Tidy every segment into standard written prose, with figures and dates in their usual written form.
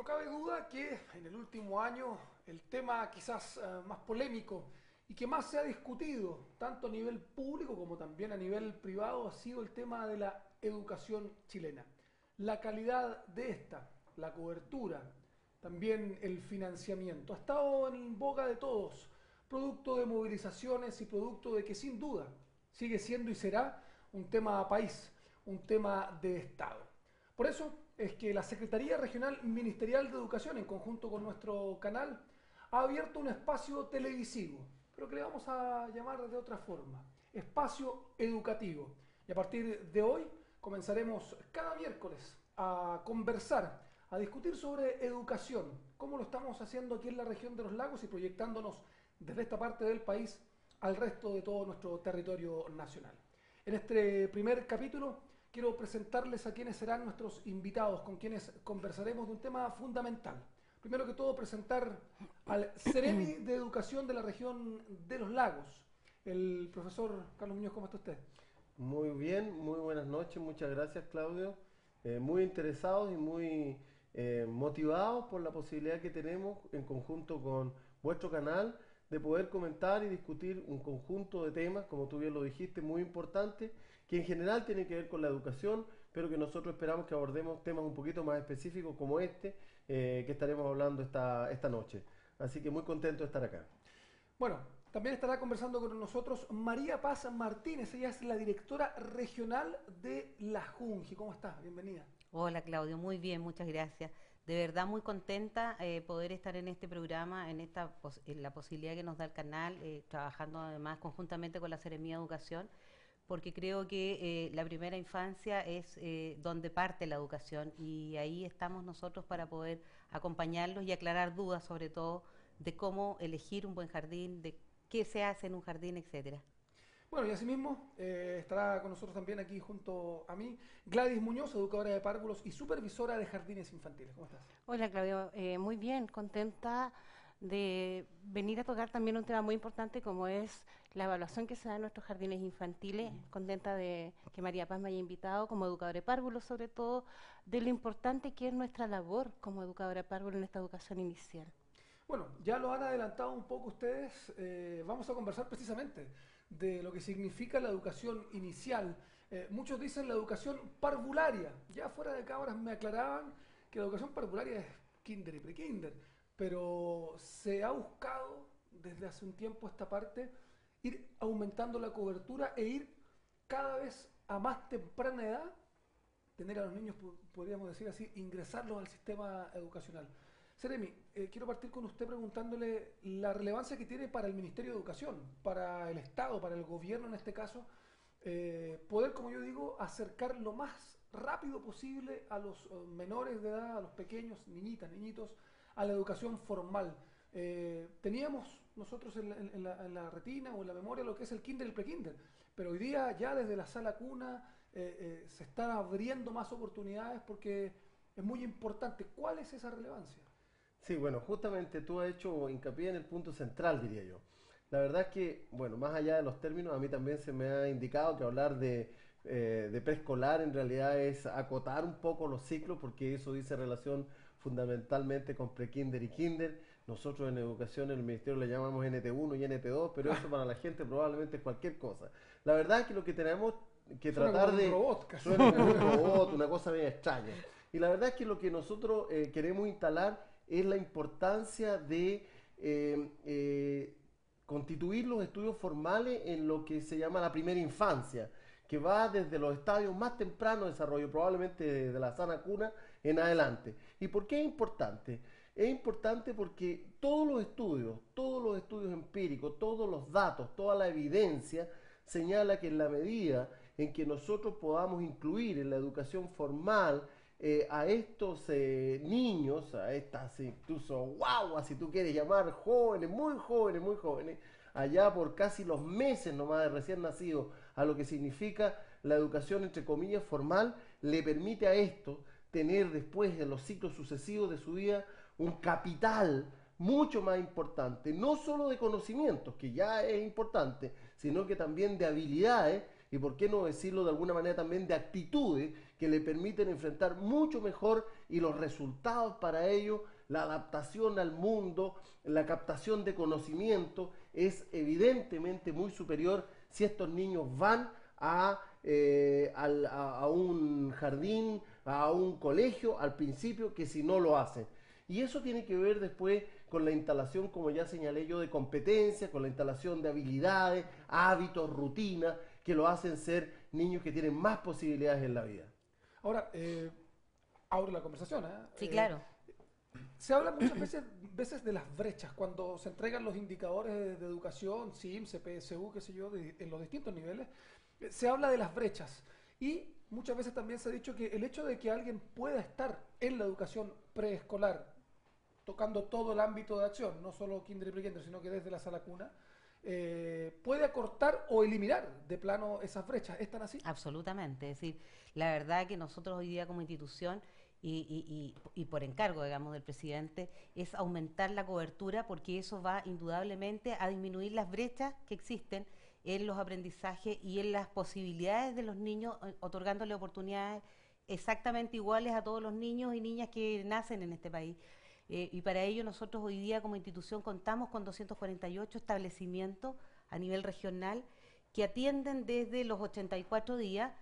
cabe duda que en el último año el tema quizás más polémico y que más se ha discutido, tanto a nivel público como también a nivel privado, ha sido el tema de la educación chilena. La calidad de esta, la cobertura, también el financiamiento, ha estado en boca de todos, producto de movilizaciones y producto de que sin duda sigue siendo y será un tema país, un tema de Estado. Por eso es que la Secretaría Regional Ministerial de Educación, en conjunto con nuestro canal, ha abierto un espacio televisivo, pero que le vamos a llamar de otra forma, espacio educativo. Y a partir de hoy comenzaremos cada miércoles a conversar, a discutir sobre educación, cómo lo estamos haciendo aquí en la región de los lagos y proyectándonos desde esta parte del país al resto de todo nuestro territorio nacional. En este primer capítulo quiero presentarles a quienes serán nuestros invitados, con quienes conversaremos de un tema fundamental. Primero que todo, presentar al Ceremi de Educación de la región de los lagos, el profesor Carlos Muñoz. ¿Cómo está usted? Muy bien, muy buenas noches, muchas gracias, Claudio. Muy interesados y muy motivados por la posibilidad que tenemos en conjunto con vuestro canal de poder comentar y discutir un conjunto de temas, como tú bien lo dijiste, muy importantes, que en general tienen que ver con la educación, pero que nosotros esperamos que abordemos temas un poquito más específicos como este, que estaremos hablando esta noche. Así que muy contento de estar acá. Bueno, también estará conversando con nosotros María Paz Martínez. Ella es la directora regional de la Junji. ¿Cómo estás? Bienvenida. Hola Claudio, muy bien, muchas gracias. De verdad muy contenta poder estar en este programa, en la posibilidad que nos da el canal, trabajando además conjuntamente con la Seremía de Educación, porque creo que la primera infancia es donde parte la educación y ahí estamos nosotros para poder acompañarlos y aclarar dudas sobre todo de cómo elegir un buen jardín, de qué se hace en un jardín, etcétera. Bueno, y asimismo estará con nosotros también aquí junto a mí Gladys Muñoz, educadora de párvulos y supervisora de jardines infantiles. ¿Cómo estás? Hola Claudio, muy bien, contenta de venir a tocar también un tema muy importante como es la evaluación que se da en nuestros jardines infantiles. Contenta de que María Paz me haya invitado como educadora de párvulos, sobre todo de lo importante que es nuestra labor como educadora de párvulos en esta educación inicial. Bueno, ya lo han adelantado un poco ustedes. Vamos a conversar precisamente de lo que significa la educación inicial. Muchos dicen la educación parvularia. Ya fuera de cámaras me aclaraban que la educación parvularia es kinder y prekinder, pero se ha buscado desde hace un tiempo esta parte ir aumentando la cobertura e ir cada vez a más temprana edad, tener a los niños, podríamos decir así, ingresarlos al sistema educacional. Seremi, quiero partir con usted preguntándole la relevancia que tiene para el Ministerio de Educación, para el Estado, para el gobierno en este caso, poder, como yo digo, acercar lo más rápido posible a los menores de edad, a los pequeños, niñitas, niñitos, a la educación formal. Teníamos nosotros en la retina o en la memoria lo que es el kinder y el prekinder, pero hoy día ya desde la sala cuna se están abriendo más oportunidades porque es muy importante. ¿Cuál es esa relevancia? Sí, bueno, justamente tú has hecho hincapié en el punto central, diría yo. La verdad es que, bueno, más allá de los términos, a mí también se me ha indicado que hablar de preescolar en realidad es acotar un poco los ciclos, porque eso dice relación fundamentalmente con prekinder y kinder. Nosotros en educación en el ministerio le llamamos NT1 y NT2, pero eso para la gente probablemente es cualquier cosa. La verdad es que lo que tenemos que Suena tratar como un de... robot, casi. Suena como un robot, una cosa bien extraña. Y la verdad es que lo que nosotros queremos instalar es la importancia de constituir los estudios formales en lo que se llama la primera infancia, que va desde los estadios más tempranos de desarrollo, probablemente desde la sana cuna en adelante. ¿Y por qué es importante? Es importante porque todos los estudios empíricos, todos los datos, toda la evidencia señala que en la medida en que nosotros podamos incluir en la educación formal a estos niños, a estas incluso guaguas, si tú quieres llamar, jóvenes, muy jóvenes, allá por casi los meses nomás de recién nacidos, a lo que significa la educación entre comillas formal, le permite a esto tener después de los ciclos sucesivos de su vida un capital mucho más importante, no solo de conocimientos, que ya es importante, sino que también de habilidades y por qué no decirlo de alguna manera también de actitudes que le permiten enfrentar mucho mejor y los resultados para ellos, la adaptación al mundo, la captación de conocimiento es evidentemente muy superior si estos niños van a un jardín, a un colegio al principio, que si no lo hacen. Y eso tiene que ver después con la instalación, como ya señalé yo, de competencias, con la instalación de habilidades, hábitos, rutinas, que lo hacen ser niños que tienen más posibilidades en la vida. Ahora, abro la conversación. Sí, claro. Se habla muchas veces de las brechas, cuando se entregan los indicadores de educación, SIMS, PSU, qué sé yo, en los distintos niveles, se habla de las brechas. Y muchas veces también se ha dicho que el hecho de que alguien pueda estar en la educación preescolar, tocando todo el ámbito de acción, no solo kinder y prekinder, sino que desde la sala cuna, puede acortar o eliminar de plano esas brechas. ¿Es tan así? Absolutamente. Es decir, la verdad que nosotros hoy día como institución y por encargo, digamos, del presidente, es aumentar la cobertura, porque eso va indudablemente a disminuir las brechas que existen en los aprendizajes y en las posibilidades de los niños, otorgándole oportunidades exactamente iguales a todos los niños y niñas que nacen en este país. Y para ello nosotros hoy día como institución contamos con 248 establecimientos a nivel regional que atienden desde los 84 días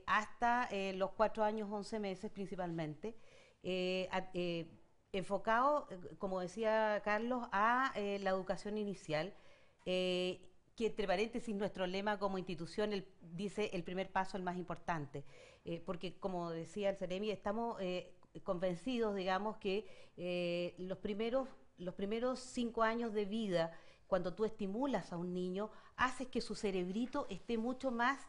hasta los 4 años 11 meses principalmente, enfocado, como decía Carlos, a la educación inicial, que entre paréntesis nuestro lema como institución dice el primer paso el más importante, porque como decía el Ceremi, estamos convencidos, digamos, que los primeros 5 años de vida, cuando tú estimulas a un niño, haces que su cerebrito esté mucho más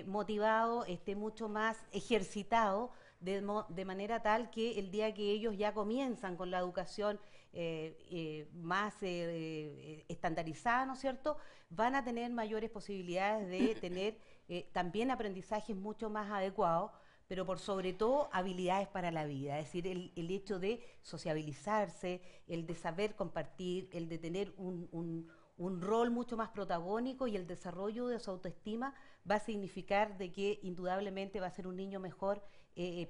motivado, esté mucho más ejercitado, de manera tal que el día que ellos ya comienzan con la educación más estandarizada, ¿no es cierto?, van a tener mayores posibilidades de tener también aprendizajes mucho más adecuados, pero por sobre todo habilidades para la vida, es decir, el hecho de sociabilizarse, el de saber compartir, el de tener un rol mucho más protagónico, y el desarrollo de su autoestima va a significar de que indudablemente va a ser un niño mejor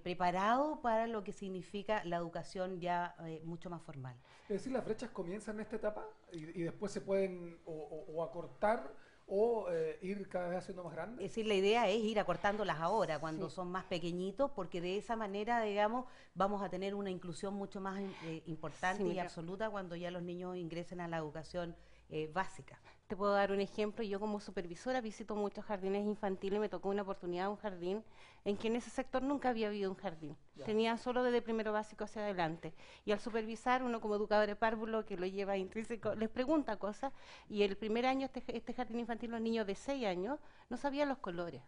preparado para lo que significa la educación ya mucho más formal. Es decir, las brechas comienzan en esta etapa y después se pueden o acortar o ir cada vez haciendo más grandes. Es decir, la idea es ir acortándolas ahora, cuando Sí. son más pequeñitos, porque de esa manera, digamos, vamos a tener una inclusión mucho más importante y absoluta cuando ya los niños ingresen a la educación básica. Te puedo dar un ejemplo. Yo como supervisora visito muchos jardines infantiles. Me tocó una oportunidad un jardín en que en ese sector nunca había habido un jardín. Ya. Tenía solo desde primero básico hacia adelante. Y al supervisar, uno como educador de párvulo que lo lleva intrínseco, les pregunta cosas. Y el primer año este jardín infantil, los niños de 6 años no sabían los colores,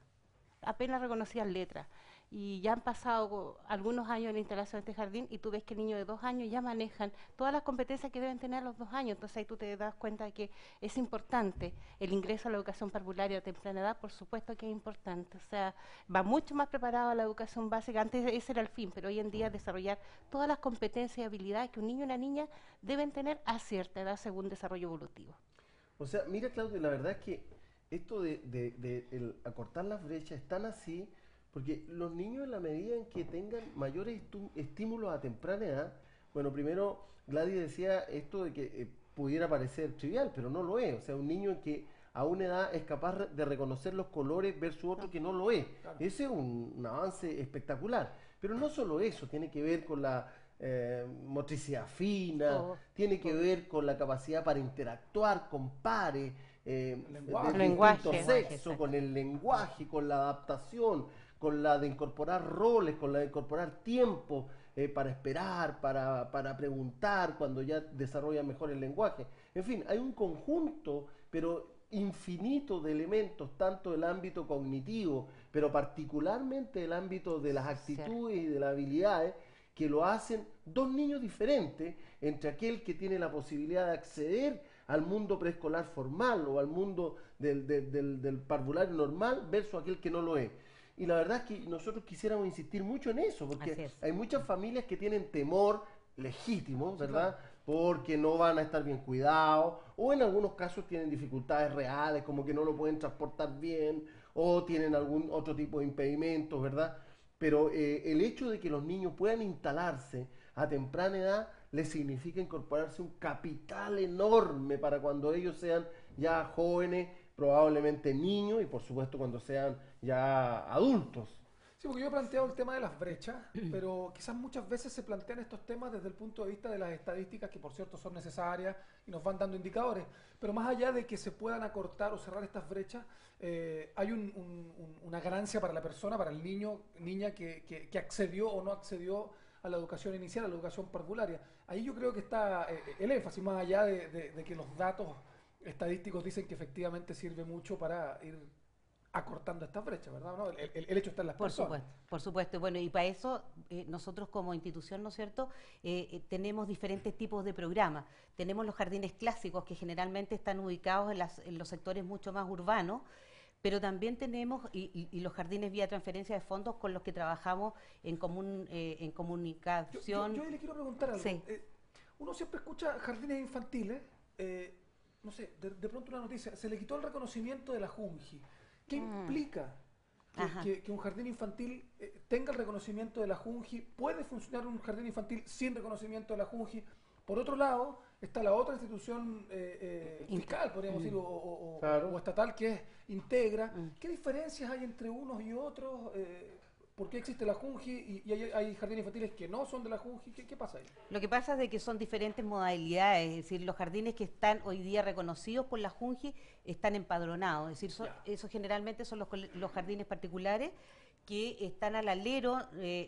apenas reconocían letras. Y ya han pasado algunos años en la instalación de este jardín y tú ves que niños de 2 años ya manejan todas las competencias que deben tener a los 2 años. Entonces ahí tú te das cuenta de que es importante el ingreso a la educación parvularia a temprana edad. Por supuesto que es importante. O sea, va mucho más preparado a la educación básica. Antes ese era el fin, pero hoy en día desarrollar todas las competencias y habilidades que un niño y una niña deben tener a cierta edad según desarrollo evolutivo. O sea, mira, Claudio, la verdad es que esto de el acortar las brechas es tan así, porque los niños, en la medida en que tengan mayores estímulos a temprana edad, bueno, primero Gladys decía esto de que pudiera parecer trivial, pero no lo es. O sea, un niño que a una edad es capaz de reconocer los colores versus otro que no lo es. Claro. Ese es un avance espectacular. Pero no solo eso, tiene que ver con la motricidad fina, tiene que ver con la capacidad para interactuar con pares, lenguaje. sexo, con el lenguaje, con la adaptación, con la de incorporar roles, con la de incorporar tiempo para esperar, para preguntar, cuando ya desarrolla mejor el lenguaje. En fin, hay un conjunto, pero infinito de elementos, tanto del ámbito cognitivo, pero particularmente del ámbito de las actitudes y de las habilidades, que lo hacen dos niños diferentes, entre aquel que tiene la posibilidad de acceder al mundo preescolar formal o al mundo del parvulario normal versus aquel que no lo es. Y la verdad es que nosotros quisiéramos insistir mucho en eso, porque hay muchas familias que tienen temor legítimo, ¿verdad? Porque no van a estar bien cuidados, o en algunos casos tienen dificultades reales, como que no lo pueden transportar bien, o tienen algún otro tipo de impedimentos, ¿verdad? Pero el hecho de que los niños puedan instalarse a temprana edad les significa incorporarse un capital enorme para cuando ellos sean ya jóvenes, probablemente niños y por supuesto cuando sean ya adultos. Sí, porque yo he planteado el tema de las brechas, pero quizás muchas veces se plantean estos temas desde el punto de vista de las estadísticas, que por cierto son necesarias y nos van dando indicadores, pero más allá de que se puedan acortar o cerrar estas brechas, hay una ganancia para la persona, para el niño, niña que accedió o no accedió a la educación inicial, a la educación parvularia. Ahí yo creo que está el énfasis, más allá de que los datos estadísticos dicen que efectivamente sirve mucho para ir acortando estas brechas, ¿verdad? ¿No? El hecho está en las personas. Por supuesto. Bueno, y para eso nosotros como institución, ¿no es cierto?, tenemos diferentes tipos de programas. Tenemos los jardines clásicos que generalmente están ubicados en los sectores mucho más urbanos, pero también tenemos y los jardines vía transferencia de fondos con los que trabajamos en comunicación. Yo le quiero preguntar algo. Sí. Uno siempre escucha jardines infantiles, no sé, de pronto una noticia, se le quitó el reconocimiento de la JUNJI. ¿Qué implica que un jardín infantil tenga el reconocimiento de la JUNJI? ¿Puede funcionar un jardín infantil sin reconocimiento de la JUNJI? Por otro lado, está la otra institución fiscal, podríamos decir, o estatal, que es Integra. ¿Qué diferencias hay entre unos y otros? ¿Por qué existe la JUNJI y hay jardines infantiles que no son de la JUNJI? ¿Qué pasa ahí? Lo que pasa es de que son diferentes modalidades, es decir, los jardines que están hoy día reconocidos por la JUNJI están empadronados, es decir, esos generalmente son los jardines particulares que están al alero,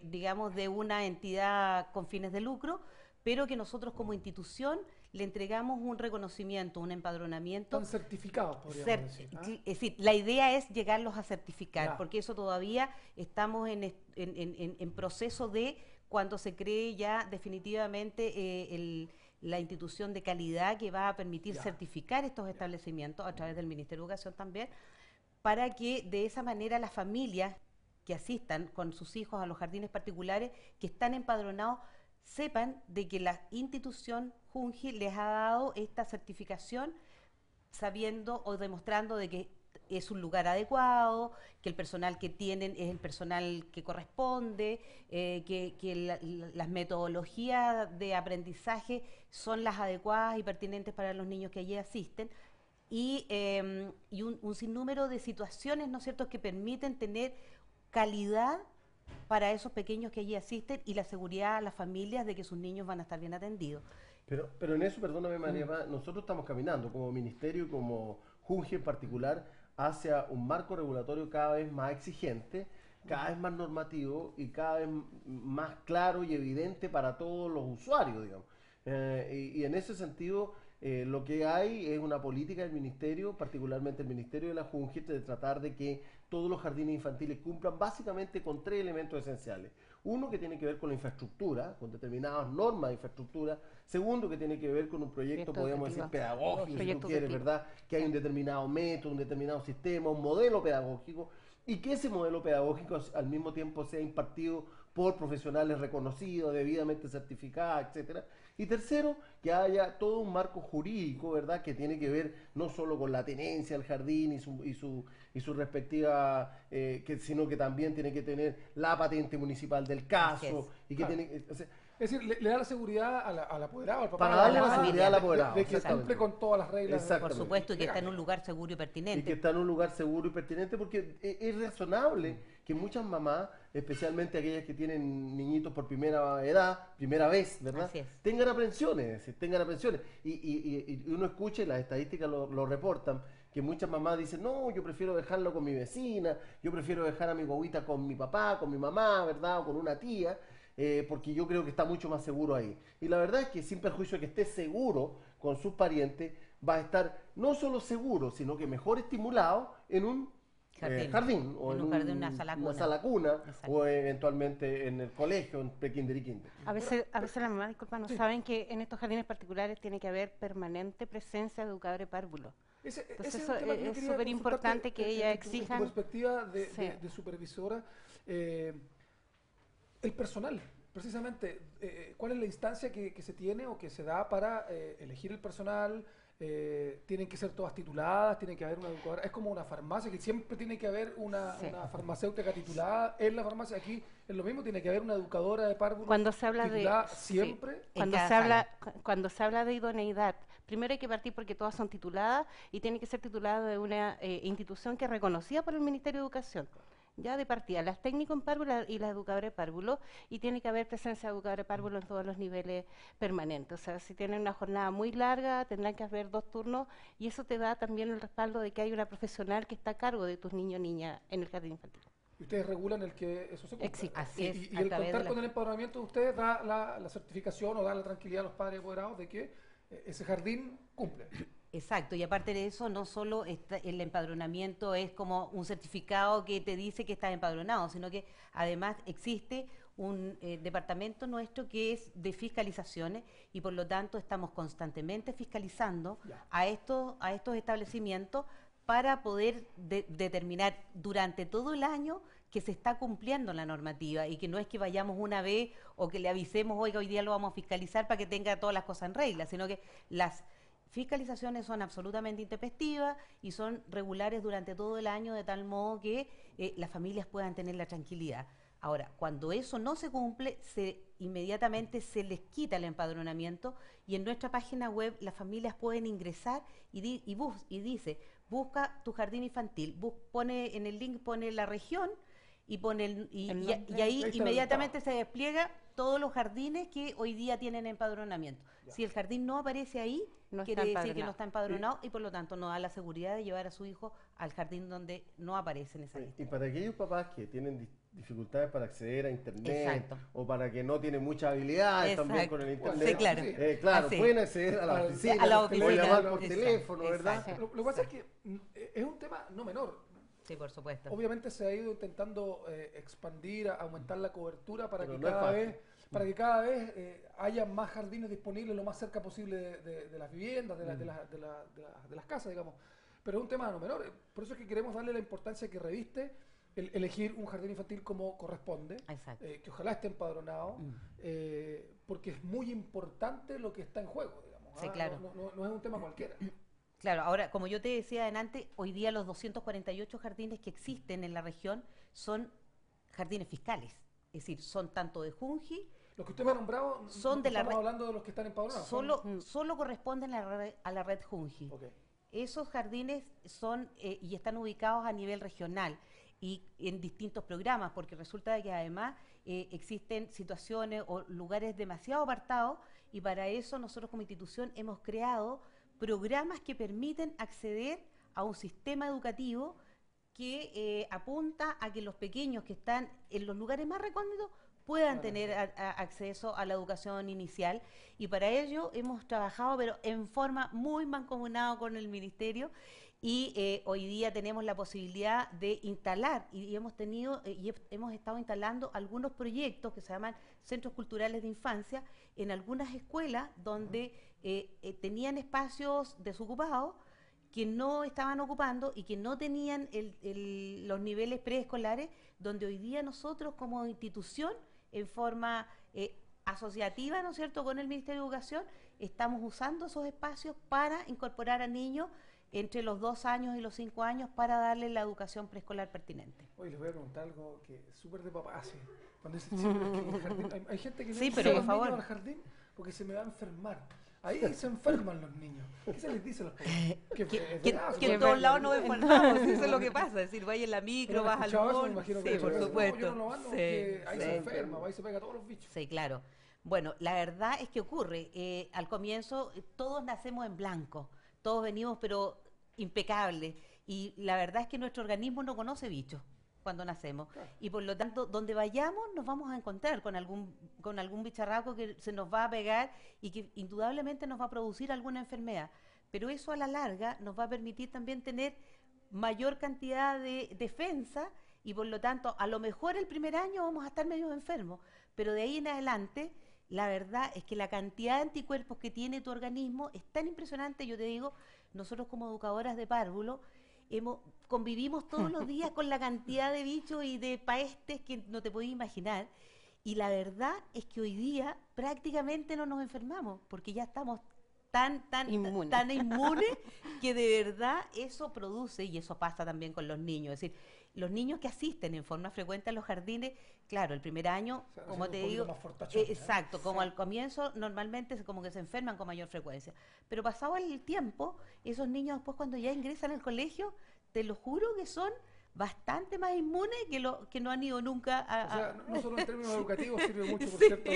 digamos, de una entidad con fines de lucro, pero que nosotros como institución le entregamos un reconocimiento, un empadronamiento. Están certificados, podríamos decir. Es decir, la idea es llegarlos a certificar, porque eso todavía estamos en proceso de cuando se cree ya definitivamente la institución de calidad que va a permitir certificar estos establecimientos a través del Ministerio de Educación también, para que de esa manera las familias que asistan con sus hijos a los jardines particulares que están empadronados sepan de que la institución JUNJI les ha dado esta certificación sabiendo o demostrando de que es un lugar adecuado, que el personal que tienen es el personal que corresponde, que las metodologías de aprendizaje son las adecuadas y pertinentes para los niños que allí asisten, y un sinnúmero de situaciones, ¿no es cierto?, que permiten tener calidad para esos pequeños que allí asisten y la seguridad a las familias de que sus niños van a estar bien atendidos. Pero en eso, perdóname María, nosotros estamos caminando como ministerio y como JUNJI en particular hacia un marco regulatorio cada vez más exigente, cada vez más normativo y cada vez más claro y evidente para todos los usuarios, digamos. Y en ese sentido, lo que hay es una política del ministerio, particularmente el ministerio de la JUNJI, de tratar de que todos los jardines infantiles cumplan básicamente con 3 elementos esenciales. Uno, que tiene que ver con la infraestructura, con determinadas normas de infraestructura. Segundo, que tiene que ver con un proyecto, podríamos decir, pedagógico, si tú quieres, ¿verdad? Que hay un determinado método, un determinado sistema, un modelo pedagógico, y que ese modelo pedagógico al mismo tiempo sea impartido por profesionales reconocidos, debidamente certificados, etcétera. Y tercero, que haya todo un marco jurídico, ¿verdad?, que tiene que ver no solo con la tenencia del jardín y su respectiva, sino que también tiene que tener la patente municipal del caso, y que tiene, o sea, es decir, le da la seguridad al apoderado, al papá. Para darle la seguridad al apoderado. De que cumple con todas las reglas. Por supuesto, y que está en un lugar seguro y pertinente. Y que está en un lugar seguro y pertinente, porque es razonable que muchas mamás, especialmente aquellas que tienen niñitos por primera vez, ¿verdad?, tengan aprensiones. Y uno escucha, y las estadísticas lo reportan, que muchas mamás dicen, no, yo prefiero dejarlo con mi vecina, yo prefiero dejar a mi guaguita con mi papá, con mi mamá, ¿verdad?, o con una tía, porque yo creo que está mucho más seguro ahí. Y la verdad es que sin perjuicio de que esté seguro con sus parientes, va a estar no solo seguro, sino que mejor estimulado en un jardín o en una sala cuna o eventualmente en el colegio, en prekinder y kinder. A veces las mamás, disculpa, no saben que en estos jardines particulares tiene que haber permanente presencia de educadores párvulos. Entonces eso es súper importante que ellas exijan. Tu perspectiva de supervisora, el personal, precisamente, ¿cuál es la instancia que se tiene o que se da para elegir el personal, tienen que ser todas tituladas, tiene que haber una educadora. Es como una farmacia, que siempre tiene que haber una farmacéutica titulada en la farmacia. Aquí es lo mismo, tiene que haber una educadora de párvulos Cuando se habla titulada siempre. Cuando se habla de idoneidad, primero hay que partir porque todas son tituladas y tienen que ser tituladas de una institución que es reconocida por el Ministerio de Educación. Ya de partida, las técnicos en párvulo y las educadoras de párvulo, y tiene que haber presencia de educadores de párvulo en todos los niveles permanentes. O sea, si tienen una jornada muy larga, tendrán que haber 2 turnos, y eso te da también el respaldo de que hay una profesional que está a cargo de tus niños o niñas en el jardín infantil. Y ustedes regulan el que eso se cumpla. Existe. Así es, Y a el través contar de con el empadronamiento de ustedes da la certificación o da la tranquilidad a los padres apoderados de que ese jardín cumple. Exacto, y aparte de eso, no solo el empadronamiento es como un certificado que te dice que estás empadronado, sino que además existe un departamento nuestro que es de fiscalizaciones y por lo tanto estamos constantemente fiscalizando a estos establecimientos para poder determinar durante todo el año que se está cumpliendo la normativa y que no es que vayamos una vez o que le avisemos, oiga, hoy día lo vamos a fiscalizar para que tenga todas las cosas en regla, sino que las fiscalizaciones son absolutamente intempestivas y son regulares durante todo el año de tal modo que las familias puedan tener la tranquilidad. Ahora, cuando eso no se cumple, inmediatamente se les quita el empadronamiento y en nuestra página web las familias pueden ingresar y dice, busca tu jardín infantil, pone en el link, pone la región y pone y ahí inmediatamente se despliega todos los jardines que hoy día tienen empadronamiento. Si el jardín no aparece ahí, quiere decir que no está empadronado y por lo tanto no da la seguridad de llevar a su hijo al jardín donde no aparece en esa lista. Y para aquellos papás que tienen dificultades para acceder a internet Exacto. o para que no tienen muchas habilidades también con el internet, Sí, claro. claro, Así. pueden acceder a la oficina, a la o oficina. llamar por Exacto. teléfono, ¿verdad? Exacto. Lo que pasa es que es un tema no menor. Sí, por supuesto. Obviamente se ha ido intentando expandir, aumentar la cobertura para Pero que no es cada fácil. vez, haya más jardines disponibles lo más cerca posible de las viviendas, de las casas, digamos. Pero es un tema no menor. Por eso es que queremos darle la importancia que reviste el elegir un jardín infantil como corresponde, Exacto. que ojalá esté empadronado, porque es muy importante lo que está en juego, digamos. Sí, claro. No es un tema cualquiera. Claro, ahora, como yo te decía adelante, hoy día los 248 jardines que existen en la región son jardines fiscales. Es decir, son tanto de Junji, Los que usted me ha nombrado, Son de la estamos red- hablando de los que están empadronados. solo corresponden a la red Junji. Ok. Esos jardines son y están ubicados a nivel regional y en distintos programas, porque resulta de que además existen situaciones o lugares demasiado apartados y para eso nosotros como institución hemos creado programas que permiten acceder a un sistema educativo que apunta a que los pequeños que están en los lugares más recónditos puedan tener acceso a la educación inicial y para ello hemos trabajado pero en forma muy mancomunada con el Ministerio y hoy día tenemos la posibilidad de instalar y hemos estado instalando algunos proyectos que se llaman Centros Culturales de Infancia en algunas escuelas donde tenían espacios desocupados que no estaban ocupando y que no tenían los niveles preescolares, donde hoy día nosotros como institución, en forma asociativa, ¿no es cierto?, con el Ministerio de Educación, estamos usando esos espacios para incorporar a niños entre los 2 años y los 5 años para darles la educación preescolar pertinente. Oye, les voy a preguntar algo que es súper de papá. Sí. Cuando dicen siempre que el jardín, hay gente que no Sí, lleva pero a por los niños favor. al jardín porque se me va a enfermar. Ahí se enferman los niños. ¿Qué se les dice a los papás? Que en todos lados nos enfermamos, eso es lo que pasa, es decir, vaya en la micro, vas al Me mall, imagino sí, que por supuesto. Yo no lo mando Sí, porque ahí se sí. enferma, ahí se pega a todos los bichos. Sí, claro. Bueno, la verdad es que ocurre. Al comienzo todos nacemos en blanco, todos venimos pero impecables. Y la verdad es que nuestro organismo no conoce bichos cuando nacemos. Claro. Y por lo tanto, donde vayamos nos vamos a encontrar con algún bicharraco que se nos va a pegar y que indudablemente nos va a producir alguna enfermedad. Pero eso a la larga nos va a permitir también tener mayor cantidad de defensa y por lo tanto, a lo mejor el primer año vamos a estar medio enfermos, pero de ahí en adelante la verdad es que la cantidad de anticuerpos que tiene tu organismo es tan impresionante. Yo te digo, nosotros como educadoras de párvulo convivimos todos los días con la cantidad de bichos y de paestes que no te podías imaginar. Y la verdad es que hoy día prácticamente no nos enfermamos, porque ya estamos Inmune. tan inmune que de verdad eso produce, y eso pasa también con los niños. Es decir, los niños que asisten en forma frecuente a los jardines, claro, el primer año, O sea, como haciendo te un poquito digo, más fortachón, ¿eh? exacto, como Sí. al comienzo normalmente como que se enferman con mayor frecuencia. Pero pasado el tiempo, esos niños después cuando ya ingresan al colegio, te lo juro que son bastante más inmunes que no han ido nunca O sea, no solo en términos educativos sirve mucho, por Sí. cierto,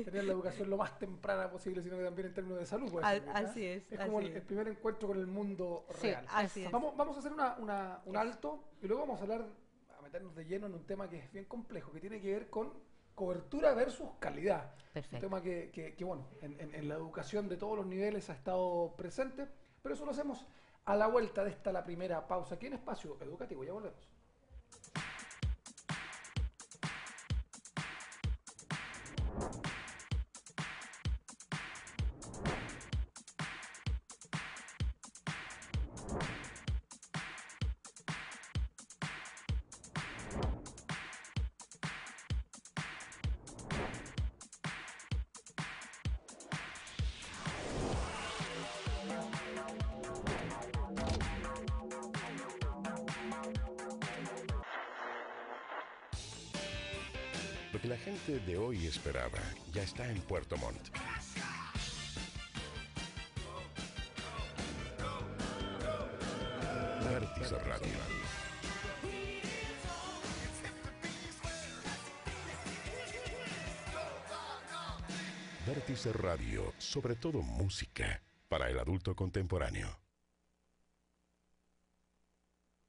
tener la educación lo más temprana posible, sino que también en términos de salud puede servir, ¿eh? Así es. Es como así el es. primer encuentro con el mundo Sí, real. Así es. Vamos a hacer un alto y luego vamos a hablar, a meternos de lleno en un tema que es bien complejo, que tiene que ver con cobertura versus calidad. Perfecto. Un tema que, bueno, en la educación de todos los niveles ha estado presente, pero eso lo hacemos a la vuelta de esta, la primera pausa aquí en Espacio Educativo. Ya volvemos. Lo que la gente de hoy esperaba ya está en Puerto Montt. Vértice Radio. Vértice Radio, sobre todo música para el adulto contemporáneo.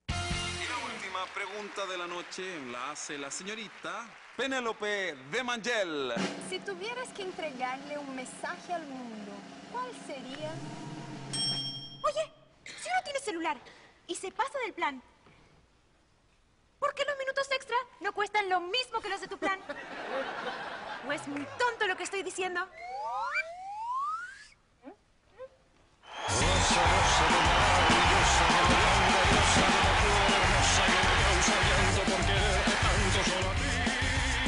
Y la última pregunta de la noche la hace la señorita Penélope de Mangel. Si tuvieras que entregarle un mensaje al mundo, ¿cuál sería? Oye, si uno tiene celular y se pasa del plan, ¿por qué los minutos extra no cuestan lo mismo que los de tu plan? ¿O es muy tonto lo que estoy diciendo?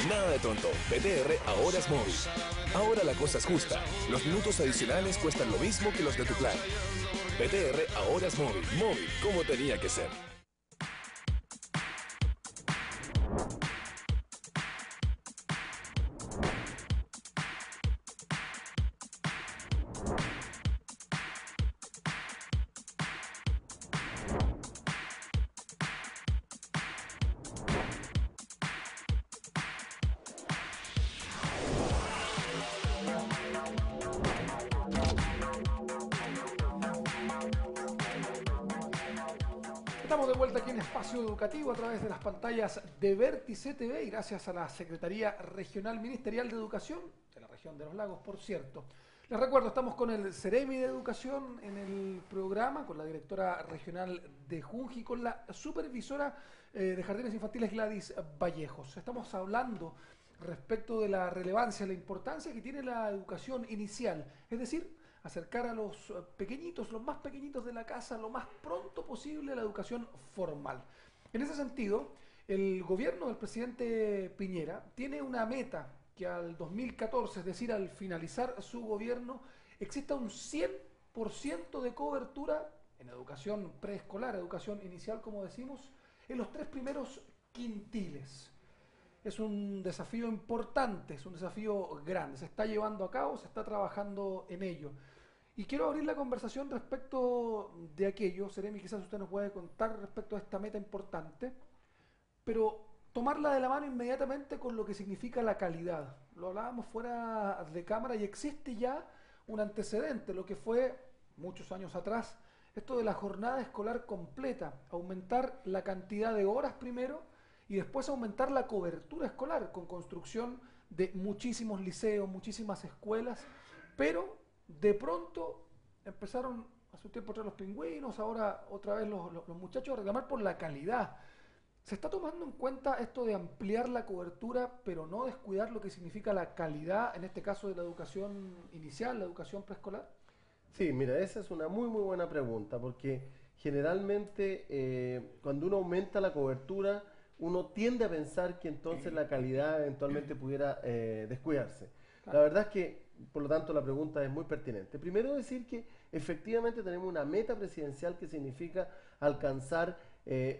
Nada de tonto. PTR ahora es móvil. Ahora la cosa es justa. Los minutos adicionales cuestan lo mismo que los de tu plan. PTR ahora es móvil. Móvil, como tenía que ser. Estamos de vuelta aquí en Espacio Educativo a través de las pantallas de Vértice TV y gracias a la Secretaría Regional Ministerial de Educación de la región de Los Lagos, por cierto. Les recuerdo, estamos con el Ceremi de Educación en el programa, con la directora regional de Junji, con la supervisora de Jardines Infantiles Gladys Vallejos. Estamos hablando respecto de la relevancia, la importancia que tiene la educación inicial, es decir, acercar a los pequeñitos, los más pequeñitos de la casa, lo más pronto posible a la educación formal. En ese sentido, el gobierno del presidente Piñera tiene una meta que al 2014, es decir, al finalizar su gobierno, exista un 100% de cobertura en educación preescolar, educación inicial, como decimos, en los 3 primeros quintiles. Es un desafío importante, es un desafío grande, se está llevando a cabo, se está trabajando en ello. Y quiero abrir la conversación respecto de aquello, Ceremi, quizás usted nos puede contar respecto a esta meta importante, pero tomarla de la mano inmediatamente con lo que significa la calidad. Lo hablábamos fuera de cámara y existe ya un antecedente, lo que fue muchos años atrás, esto de la jornada escolar completa, aumentar la cantidad de horas primero y después aumentar la cobertura escolar con construcción de muchísimos liceos, muchísimas escuelas, pero de pronto empezaron hace un tiempo atrás los pingüinos, ahora otra vez los muchachos a reclamar por la calidad. ¿Se está tomando en cuenta esto de ampliar la cobertura, pero no descuidar lo que significa la calidad, en este caso de la educación inicial, la educación preescolar? Sí, mira, esa es una muy buena pregunta, porque generalmente cuando uno aumenta la cobertura, uno tiende a pensar que entonces la calidad eventualmente pudiera descuidarse. La verdad es que por lo tanto la pregunta es muy pertinente. Primero decir que efectivamente tenemos una meta presidencial que significa alcanzar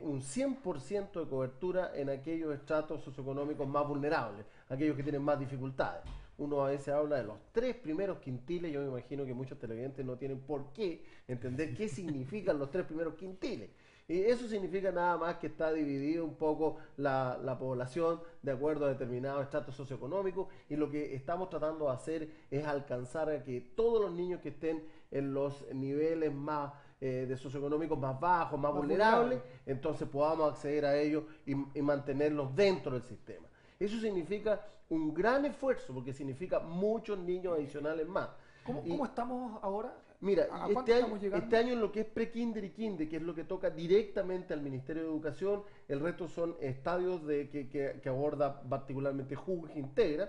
un 100% de cobertura en aquellos estratos socioeconómicos más vulnerables, aquellos que tienen más dificultades. Uno a veces habla de los 3 primeros quintiles, yo me imagino que muchos televidentes no tienen por qué entender qué significan los 3 primeros quintiles. Y eso significa nada más que está dividido un poco la población de acuerdo a determinados estratos socioeconómicos, y lo que estamos tratando de hacer es alcanzar a que todos los niños que estén en los niveles más de socioeconómicos más bajos, más vulnerables, entonces podamos acceder a ellos y mantenerlos dentro del sistema. Eso significa un gran esfuerzo, porque significa muchos niños adicionales más. ¿Cómo estamos ahora? Mira, ¿A cuánto estamos llegando? este año en lo que es pre-kinder y kinder, que es lo que toca directamente al Ministerio de Educación, el resto son estadios que aborda particularmente JUG Integra.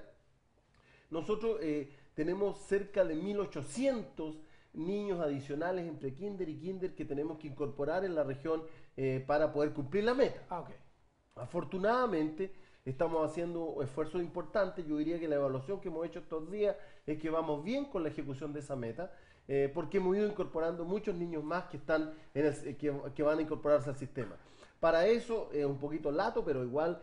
Nosotros tenemos cerca de 1.800 niños adicionales en pre-kinder y kinder que tenemos que incorporar en la región para poder cumplir la meta. Afortunadamente, estamos haciendo esfuerzos importantes. Yo diría que la evaluación que hemos hecho estos días es que vamos bien con la ejecución de esa meta, porque hemos ido incorporando muchos niños más que están que van a incorporarse al sistema. Para eso es un poquito lato, pero igual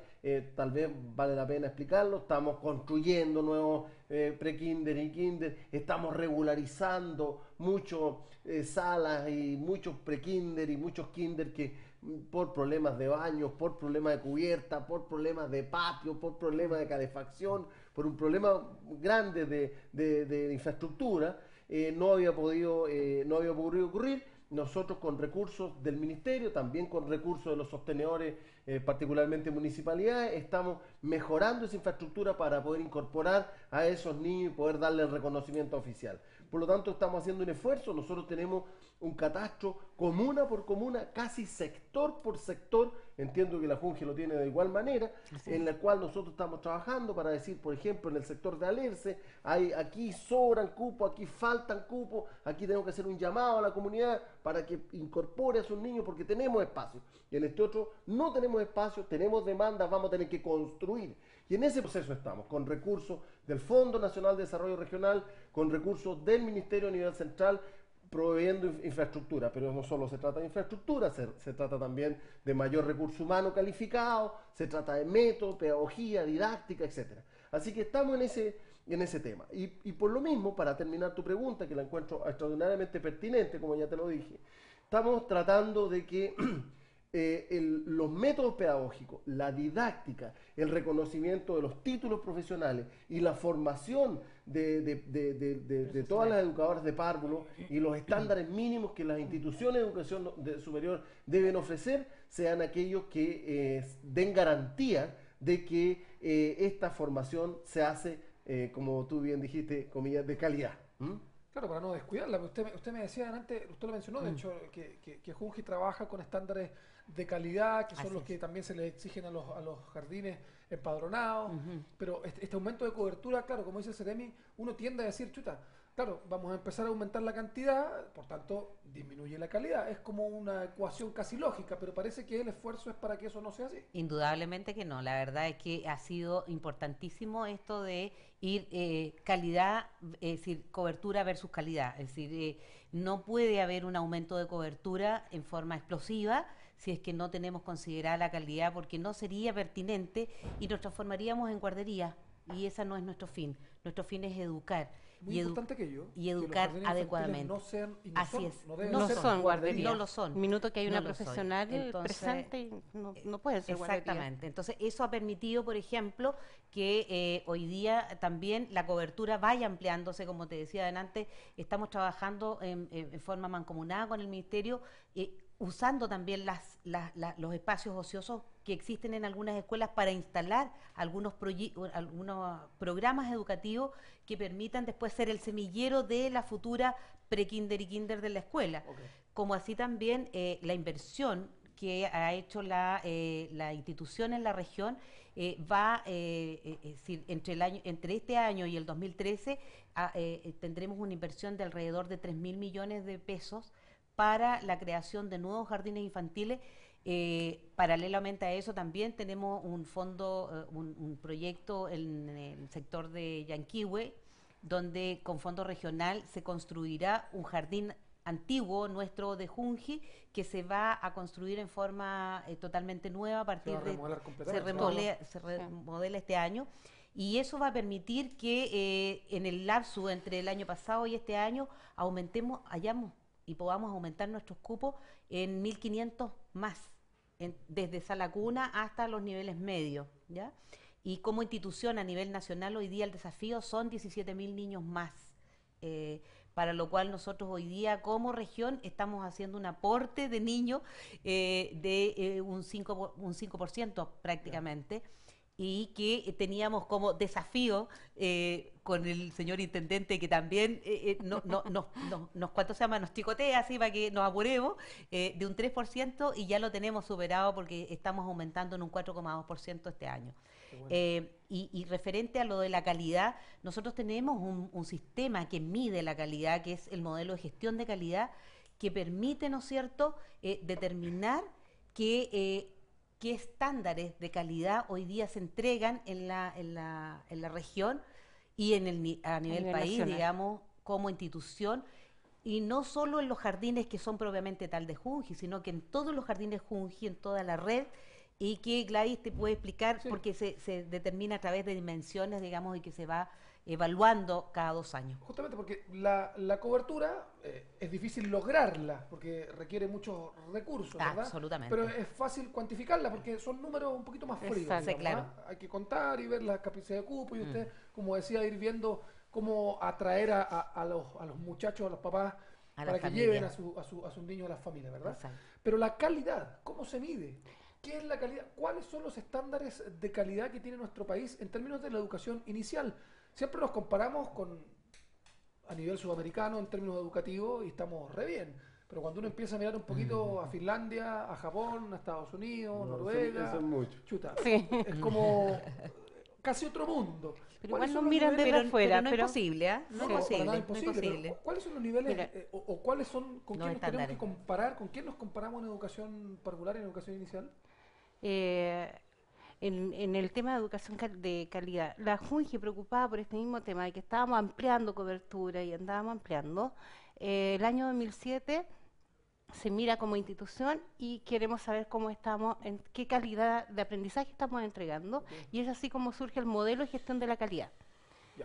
tal vez vale la pena explicarlo. Estamos construyendo nuevos pre-kinder y kinder, estamos regularizando muchas salas y muchos pre-kinder y muchos kinder que por problemas de baños, por problemas de cubierta, por problemas de patio, por problemas de calefacción, por un problema grande de infraestructura, no había podido ocurrir. Nosotros, con recursos del Ministerio, también con recursos de los sostenedores, particularmente municipalidades, estamos mejorando esa infraestructura para poder incorporar a esos niños y poder darle el reconocimiento oficial. Por lo tanto, estamos haciendo un esfuerzo. Nosotros tenemos un catastro comuna por comuna, casi sector por sector. Entiendo que la Junge lo tiene de igual manera, en la cual nosotros estamos trabajando para decir, por ejemplo, en el sector de Alerce, aquí sobran cupos, aquí faltan cupos, aquí tenemos que hacer un llamado a la comunidad para que incorpore a sus niños porque tenemos espacio. Y en este otro no tenemos espacio, tenemos demandas, vamos a tener que construir. Y en ese proceso estamos, con recursos del Fondo Nacional de Desarrollo Regional, con recursos del Ministerio a nivel central, proveyendo infraestructura. Pero no solo se trata de infraestructura, se trata también de mayor recurso humano calificado, se trata de método, pedagogía, didáctica, etc. Así que estamos en ese tema. Y por lo mismo, para terminar tu pregunta, que la encuentro extraordinariamente pertinente, como ya te lo dije, estamos tratando de que los métodos pedagógicos, la didáctica, el reconocimiento de los títulos profesionales y la formación de todas las educadoras de párvulo y los estándares mínimos que las instituciones de educación superior deben ofrecer sean aquellos que den garantía de que esta formación se hace, como tú bien dijiste, comillas, de calidad. Claro, para no descuidarla. Usted me decía antes, usted lo mencionó, de hecho, que Junji trabaja con estándares de calidad, que son los que también se le exigen a los jardines empadronados, pero este aumento de cobertura, claro, como dice el Ceremi, uno tiende a decir, chuta, claro, vamos a empezar a aumentar la cantidad, por tanto, disminuye la calidad. Es como una ecuación casi lógica, pero parece que el esfuerzo es para que eso no sea así. Indudablemente que no. La verdad es que ha sido importantísimo esto de ir calidad, es decir, cobertura versus calidad. Es decir, no puede haber un aumento de cobertura en forma explosiva si es que no tenemos considerada la calidad, porque no sería pertinente y nos transformaríamos en guardería, y ese no es nuestro fin. Nuestro fin es educar. Muy importante y educar que los adecuadamente. No sean, y no así son, es. No son guarderías. No lo son. Un minuto que hay una No lo son. profesional Entonces, presente y no puede ser guardería. Exactamente. Entonces, eso ha permitido, por ejemplo, que hoy día también la cobertura vaya ampliándose, como te decía adelante. Estamos trabajando en forma mancomunada con el Ministerio, usando también los espacios ociosos que existen en algunas escuelas para instalar algunos programas educativos que permitan después ser el semillero de la futura pre-kinder y kinder de la escuela. Como así también la inversión que ha hecho la institución en la región va, es decir, entre este año y el 2013 tendremos una inversión de alrededor de 3.000 millones de pesos para la creación de nuevos jardines infantiles. Paralelamente a eso también tenemos un fondo, un proyecto en el sector de Yanquihue, donde con fondo regional se construirá un jardín antiguo nuestro de Junji, que se va a construir en forma totalmente nueva a partir de... Se remodela este año, y eso va a permitir que en el lapso entre el año pasado y este año hayamos y podamos aumentar nuestros cupos en 1.500 más, desde sala cuna hasta los niveles medios, ¿ya? Y como institución a nivel nacional hoy día el desafío son 17.000 niños más, para lo cual nosotros hoy día como región estamos haciendo un aporte de niños de un 5% prácticamente, y que teníamos como desafío con el señor intendente, que también nos chicotea así para que nos apuremos, de un 3%, y ya lo tenemos superado porque estamos aumentando en un 4,2% este año. Bueno. Y referente a lo de la calidad, nosotros tenemos un sistema que mide la calidad, que es el modelo de gestión de calidad, que permite, ¿no es cierto?, determinar qué estándares de calidad hoy día se entregan en la región y a nivel país, nacional, digamos, como institución, y no solo en los jardines que son propiamente tal de Junji, sino que en todos los jardines Junji, en toda la red, y que Gladys te puede explicar, sí, porque se determina a través de dimensiones, digamos, y que se va evaluando cada 2 años. Justamente porque la cobertura es difícil lograrla, porque requiere muchos recursos, ¿verdad? Absolutamente. Pero es fácil cuantificarla, porque son números un poquito más fríos. Exacto, digamos, claro. Hay que contar y ver la capacidad de cupo, y usted, como decía, ir viendo cómo atraer a los muchachos, a los papás, para que lleven a sus niños a las familias, ¿verdad? Exacto. Pero la calidad, ¿cómo se mide? ¿Qué es la calidad? ¿Cuáles son los estándares de calidad que tiene nuestro país en términos de la educación inicial? Siempre nos comparamos a nivel sudamericano en términos educativos y estamos re bien. Pero cuando uno empieza a mirar un poquito a Finlandia, a Japón, a Estados Unidos, Noruega, eso es mucho. Chuta, sí, es como casi otro mundo. Pero igual nos miran desde afuera. Pero no es posible, ¿eh? No es posible. ¿Cuáles son los niveles o cuáles son, con quién nos tenemos que comparar? ¿Con quién nos comparamos en educación particular y en educación inicial? En el tema de educación de calidad, la Junji, preocupada por este mismo tema de que estábamos ampliando cobertura y andábamos ampliando, el año 2007 se mira como institución y queremos saber cómo estamos, en qué calidad de aprendizaje estamos entregando, y es así como surge el modelo de gestión de la calidad.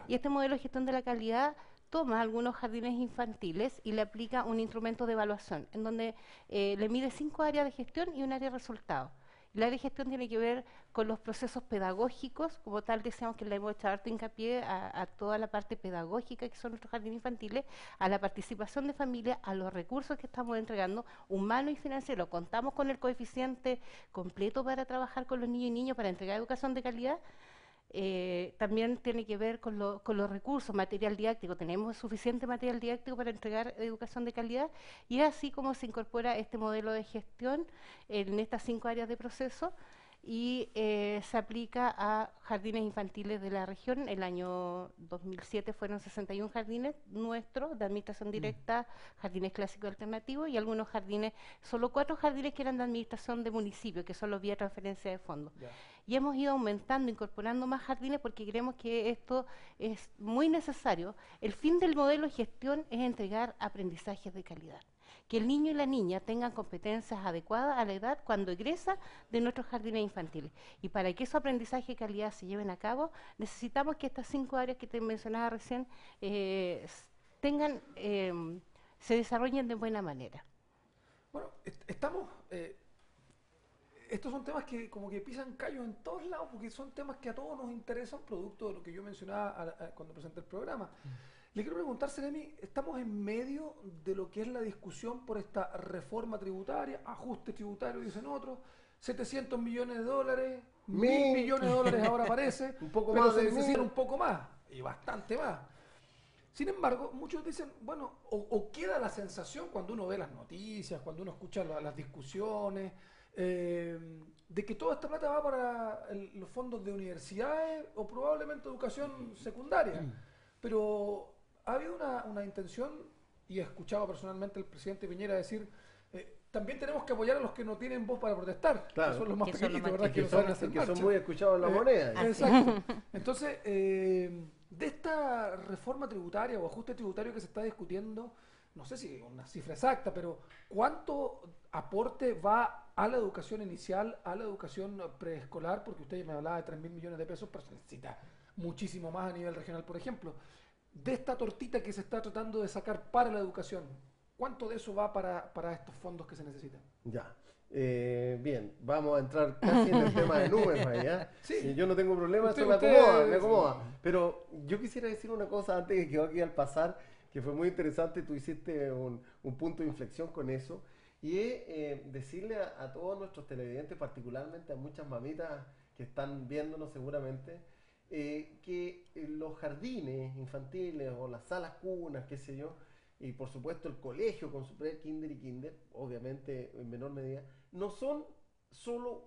Y este modelo de gestión de la calidad toma algunos jardines infantiles y le aplica un instrumento de evaluación, en donde le mide 5 áreas de gestión y un área de resultados. La área de gestión tiene que ver con los procesos pedagógicos, como tal decíamos que le hemos echado harto hincapié a toda la parte pedagógica que son nuestros jardines infantiles, a la participación de familia, a los recursos que estamos entregando, humano y financiero. Contamos con el coeficiente completo para trabajar con los niños y niñas para entregar educación de calidad. También tiene que ver con los recursos, material didáctico. Tenemos suficiente material didáctico para entregar educación de calidad, y es así como se incorpora este modelo de gestión en estas 5 áreas de proceso, y se aplica a jardines infantiles de la región. El año 2007 fueron 61 jardines nuestros de administración directa, jardines clásicos y alternativos, y algunos jardines, solo 4 jardines que eran de administración de municipio, que son los vía transferencia de fondos. Y hemos ido aumentando, incorporando más jardines, porque creemos que esto es muy necesario. El fin del modelo de gestión es entregar aprendizajes de calidad, que el niño y la niña tengan competencias adecuadas a la edad cuando egresa de nuestros jardines infantiles. Y para que esos aprendizajes de calidad se lleven a cabo, necesitamos que estas 5 áreas que te mencionaba recién se desarrollen de buena manera. Bueno, estos son temas que como que pisan callos en todos lados, porque son temas que a todos nos interesan, producto de lo que yo mencionaba cuando presenté el programa. Le quiero preguntar, Seremi, estamos en medio de lo que es la discusión por esta reforma tributaria, ajuste tributario, dicen otros, 700 millones de dólares, 1.000 millones de dólares ahora parece, un poco pero más se necesita un poco más, y bastante más. Sin embargo, muchos dicen, bueno, o queda la sensación cuando uno ve las noticias, cuando uno escucha las discusiones, de que toda esta plata va para los fondos de universidades o probablemente educación secundaria. Pero ha habido una intención, y he escuchado personalmente al presidente Piñera decir, también tenemos que apoyar a los que no tienen voz para protestar, claro, que son los más pequeñitos, ¿verdad? Que son muy escuchados en la moneda. Exacto. Entonces, De esta reforma tributaria o ajuste tributario que se está discutiendo, no sé si una cifra exacta, pero ¿cuánto aporte va a la educación inicial, a la educación preescolar? Porque usted me hablaba de 3.000 millones de pesos, pero se necesita muchísimo más a nivel regional, por ejemplo. De esta tortita que se está tratando de sacar para la educación, ¿cuánto de eso va para estos fondos que se necesitan? Ya. Bien, vamos a entrar casi en el tema de números ahí, ¿eh? Sí. Yo no tengo problema, Usted- esto me acomoda, usted- me acomoda. Pero yo quisiera decir una cosa antes que quedó aquí al pasar, que fue muy interesante, tú hiciste un punto de inflexión con eso, y es decirle a todos nuestros televidentes, particularmente a muchas mamitas que están viéndonos seguramente, que los jardines infantiles o las salas cunas, qué sé yo, y por supuesto el colegio con su pre-kinder y kinder, obviamente en menor medida, no son solo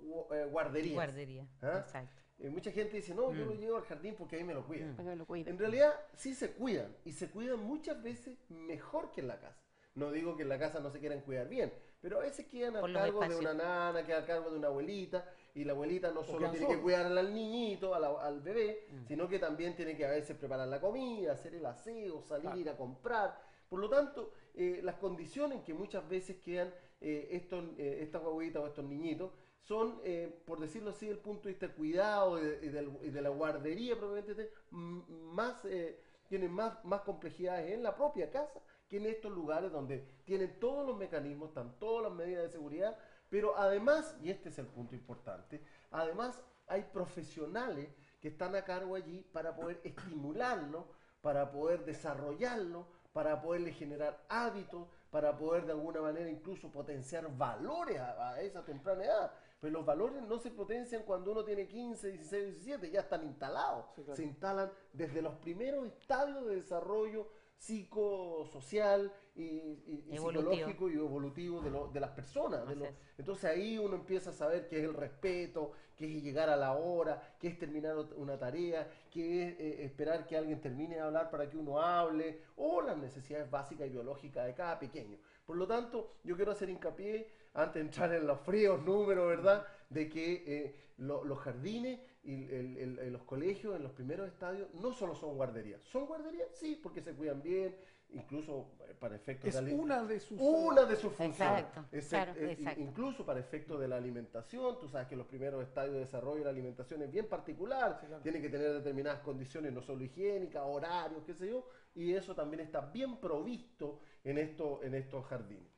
guarderías. Guardería, ¿Ah? exacto. Mucha gente dice, no, yo lo llevo al jardín porque ahí me lo cuidan. Para que lo cuiden. En realidad sí se cuidan, y se cuidan muchas veces mejor que en la casa. No digo que en la casa no se quieran cuidar bien, pero a veces quedan Por a los cargo de espacios. una nana, quedan a cargo de una abuelita, y la abuelita no solo quedan tiene que solos. cuidar al niñito, al bebé, sino que también tiene que a veces preparar la comida, hacer el aseo, salir, Claro. ir a comprar. Por lo tanto, las condiciones en que muchas veces quedan estas guaguitas o estos niñitos son, por decirlo así, desde el punto de vista del cuidado y de la guardería probablemente tienen más complejidades en la propia casa que en estos lugares donde tienen todos los mecanismos, están todas las medidas de seguridad, pero además, y este es el punto importante, además hay profesionales que están a cargo allí para poder estimularlo, para poder desarrollarlo, para poderle generar hábitos, para poder de alguna manera incluso potenciar valores a esa temprana edad. Pero los valores no se potencian cuando uno tiene 15, 16, 17, ya están instalados. Sí, claro. Se instalan desde los primeros estadios de desarrollo psicosocial y Evolutivo. psicológico y evolutivo de las personas. Así es. Entonces ahí uno empieza a saber qué es el respeto, qué es llegar a la hora, qué es terminar una tarea, qué es esperar que alguien termine de hablar para que uno hable, o las necesidades básicas y biológicas de cada pequeño. Por lo tanto, yo quiero hacer hincapié, antes de entrar en los fríos números, ¿verdad?, de que los jardines y los colegios en los primeros estadios no solo son guarderías. ¿Son guarderías? Sí, porque se cuidan bien, incluso para efectos Es una de sus funciones. Exacto, claro, exacto. Incluso para efectos de la alimentación. Tú sabes que los primeros estadios de desarrollo de la alimentación es bien particular. Sí, claro. Tiene que tener determinadas condiciones, no solo higiénicas, horarios, qué sé yo. Y eso también está bien provisto en estos jardines.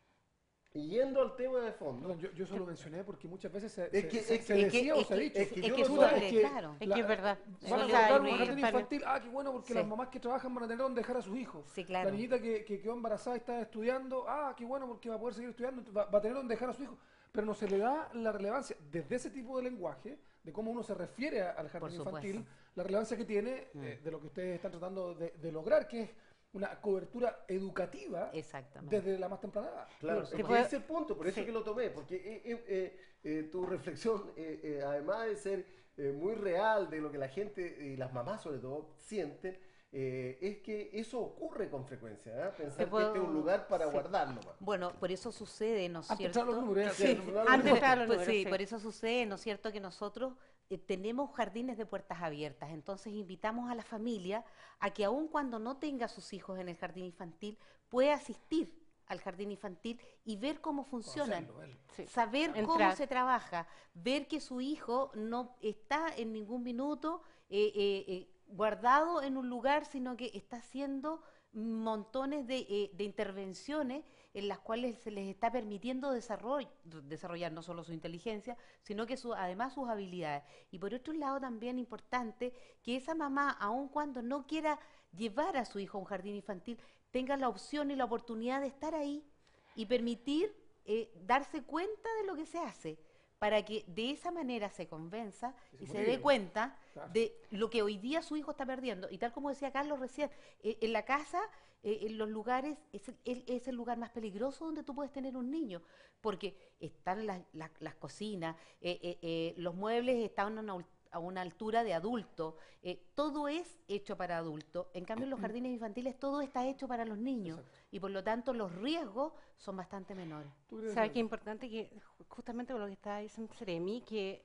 Y yendo al tema de fondo, Perdón, yo eso lo mencioné porque muchas veces se Es que- decía o se ha dicho. es que yo que no Chuta, sé, suele, claro. Es que es verdad. Van a Suele colocar un haber jardín varios- infantil. Ah, qué bueno, porque Sí. las mamás que trabajan van a tener donde dejar a sus hijos. Sí, claro. La niñita que quedó embarazada y está estudiando. Ah, qué bueno, porque va a poder seguir estudiando. Va a tener donde dejar a sus hijos. Pero no se le da la relevancia desde ese tipo de lenguaje, de cómo uno se refiere al jardín supuesto. infantil, la relevancia que tiene de lo que ustedes están tratando de lograr, que es una cobertura educativa Exactamente. desde la más temprana edad. claro, Te es que puedo- ese es el punto, por eso Sí. que lo tomé, porque tu reflexión, además de ser muy real de lo que la gente y las mamás sobre todo sienten, es que eso ocurre con frecuencia, ¿eh? Pensar que puedo- este es un lugar para Sí. guardarlo más. Bueno, por eso sucede, ¿no es Antes de cierto? entrar a los números, Sí. Antes de entrar a los Pues números, sí, sí. por eso sucede, ¿no es cierto?, que nosotros tenemos jardines de puertas abiertas. Entonces invitamos a la familia a que aun cuando no tenga sus hijos en el jardín infantil, pueda asistir al jardín infantil y ver cómo funcionan. Conocerlo, él. Sí. Saber cómo Entrar. se trabaja, ver que su hijo no está en ningún minuto guardado en un lugar, sino que está haciendo montones de intervenciones en las cuales se les está permitiendo desarrollar no solo su inteligencia, sino que además sus habilidades. Y por otro lado también importante que esa mamá, aun cuando no quiera llevar a su hijo a un jardín infantil, tenga la opción y la oportunidad de estar ahí y permitir darse cuenta de lo que se hace, para que de esa manera se convenza Y se y se motive. dé cuenta Claro. de lo que hoy día su hijo está perdiendo. Y tal como decía Carlos recién, en la casa, en los lugares, es el lugar más peligroso donde tú puedes tener un niño, porque están las cocinas, los muebles están a una altura de adulto, todo es hecho para adultos. En cambio, en los jardines infantiles todo está hecho para los niños. Exacto. Y por lo tanto los riesgos son bastante menores. ¿Tú crees ¿Sabes eso? qué importante? Que justamente con lo que estaba diciendo Seremi, que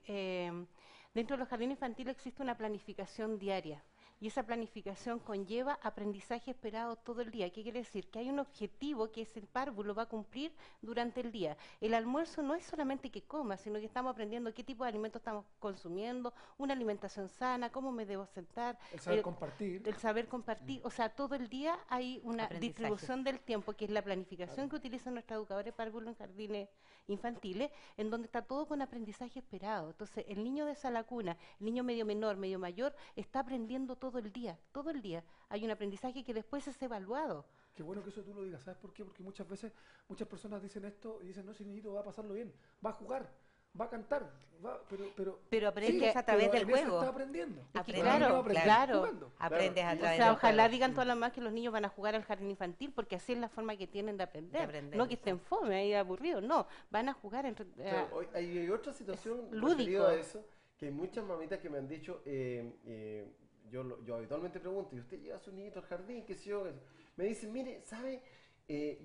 dentro de los jardines infantiles existe una planificación diaria. y esa planificación conlleva aprendizaje esperado todo el día. ¿Qué quiere decir? Que hay un objetivo que ese párvulo va a cumplir durante el día. El almuerzo no es solamente que coma, sino que estamos aprendiendo qué tipo de alimentos estamos consumiendo, una alimentación sana, cómo me debo sentar. El saber compartir. El saber compartir. O sea, todo el día hay una distribución del tiempo, que es la planificación que utilizan nuestros educadores párvulos en jardines infantiles, en donde está todo con aprendizaje esperado. Entonces, el niño de esa lacuna, el niño medio menor, medio mayor, está aprendiendo todo el día, todo el día. Hay un aprendizaje que después es evaluado. Qué bueno que eso tú lo digas, ¿sabes por qué? Porque muchas veces, muchas personas dicen esto y dicen, no, si el niñito va a pasarlo bien, va a jugar, va a cantar, pero aprendes a través del juego. Está aprendiendo. Claro. Aprendes a través del juego. Ojalá digan todas las más que los niños van a jugar al jardín infantil, porque así es la forma que tienen de aprender. No que estén fome, ahí aburridos, no, van a jugar hay otra situación lúdico a eso, que hay muchas mamitas que me han dicho, yo habitualmente pregunto, ¿y usted lleva a su niñito al jardín? ¿Qué sé yo? Me dicen, mire, ¿sabe?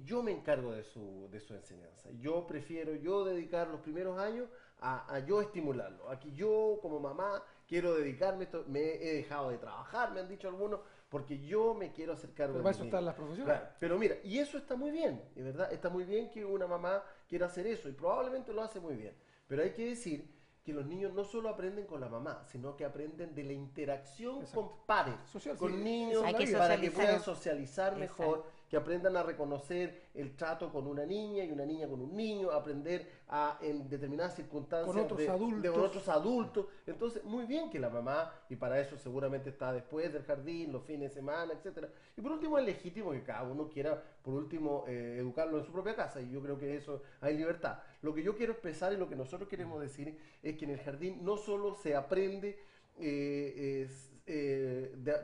Yo me encargo de su enseñanza. Yo prefiero dedicar los primeros años a yo estimularlo. Aquí yo, como mamá, quiero dedicarme, me he dejado de trabajar, me han dicho algunos, porque yo me quiero hacer cargo de eso están las profesiones. Claro, pero mira, y eso está muy bien, de verdad, está muy bien que una mamá quiera hacer eso, y probablemente lo hace muy bien. Pero hay que decir que los niños no solo aprenden con la mamá, sino que aprenden de la interacción con pares, con niños, para que puedan socializar mejor, que aprendan a reconocer el trato con una niña y una niña con un niño, aprender en determinadas circunstancias con otros adultos. Entonces, muy bien que la mamá, y para eso seguramente está después del jardín, los fines de semana, etcétera. Y por último, es legítimo que cada uno quiera, por último, educarlo en su propia casa, y yo creo que eso hay libertad. Lo que yo quiero expresar y lo que nosotros queremos decir es que en el jardín no solo se aprende de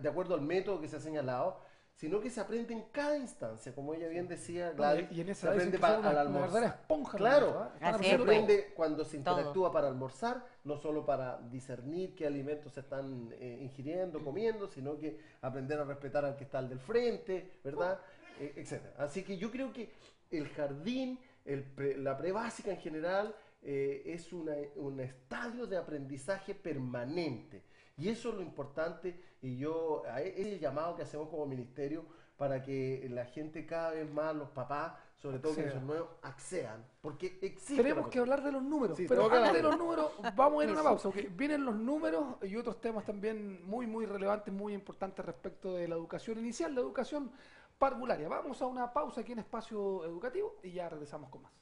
acuerdo al método que se ha señalado, sino que se aprende en cada instancia, como ella bien decía, Gladys, y en esa se aprende al almorzar. Una verdadera esponja. Claro, se aprende cuando se interactúa para almorzar, no solo para discernir qué alimentos se están ingiriendo, comiendo, sino que aprender a respetar al que está al del frente, ¿verdad? Etcétera. Así que yo creo que el jardín, la prebásica en general, es un estadio de aprendizaje permanente. Y eso es lo importante, y es el llamado que hacemos como ministerio para que la gente cada vez más, los papás, sobre todo que son nuevos, accedan, porque existe. Tenemos que hablar de los números, pero antes de los números vamos a ir a una pausa, porque vienen los números y otros temas también muy, muy relevantes, muy importantes respecto de la educación inicial, la educación parvularia. Vamos a una pausa aquí en Espacio Educativo y ya regresamos con más.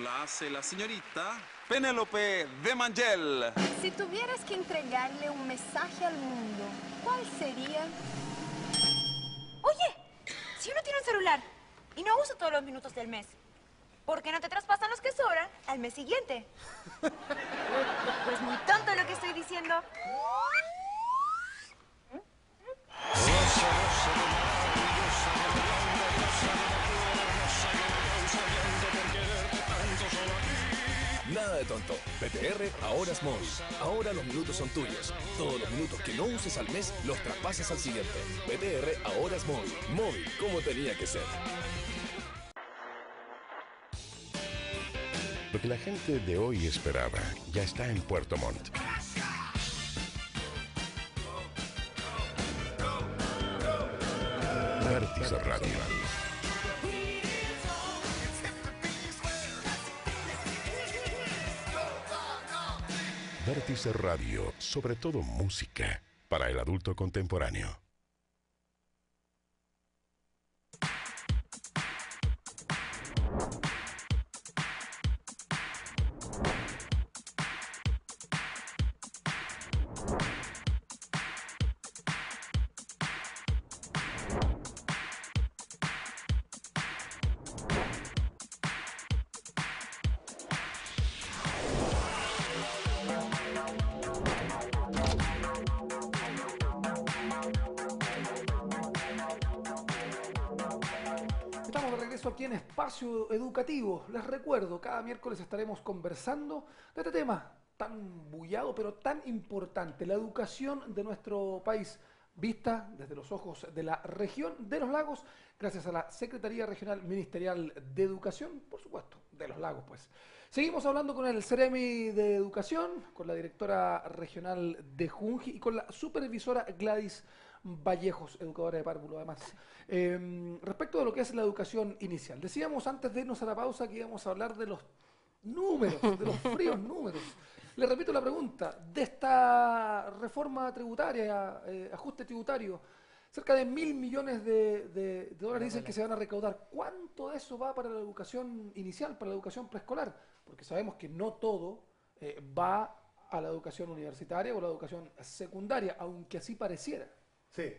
La hace la señorita Penélope de Mangel. Si tuvieras que entregarle un mensaje al mundo, ¿cuál sería? Oye, si uno tiene un celular y no usa todos los minutos del mes, ¿por qué no te traspasan los que sobran al mes siguiente? Pues muy tonto lo que estoy diciendo. Nada de tonto. PTR ahora es móvil. Ahora los minutos son tuyos. Todos los minutos que no uses al mes los traspasas al siguiente. PTR ahora es móvil. Móvil, como tenía que ser. Lo que la gente de hoy esperaba ya está en Puerto Montt. Vértice Radio. Vértice Radio, sobre todo música para el adulto contemporáneo. regreso aquí en Espacio Educativo. Les recuerdo, cada miércoles estaremos conversando de este tema tan bullado, pero tan importante, la educación de nuestro país, vista desde los ojos de la región de los lagos, gracias a la Secretaría Regional Ministerial de Educación, por supuesto, de los lagos, pues. Seguimos hablando con el Ceremi de Educación, con la directora regional de Junji y con la supervisora Gladys Vallejos, educadora de párvulo además. Respecto de lo que es la educación inicial, decíamos antes de irnos a la pausa que íbamos a hablar de los números, de los fríos números. Le repito la pregunta, de esta reforma tributaria, ajuste tributario, cerca de 1.000 millones de dólares dicen que se van a recaudar. ¿Cuánto de eso va para la educación inicial, para la educación preescolar? Porque sabemos que no todo va a la educación universitaria o la educación secundaria, aunque así pareciera. Sí,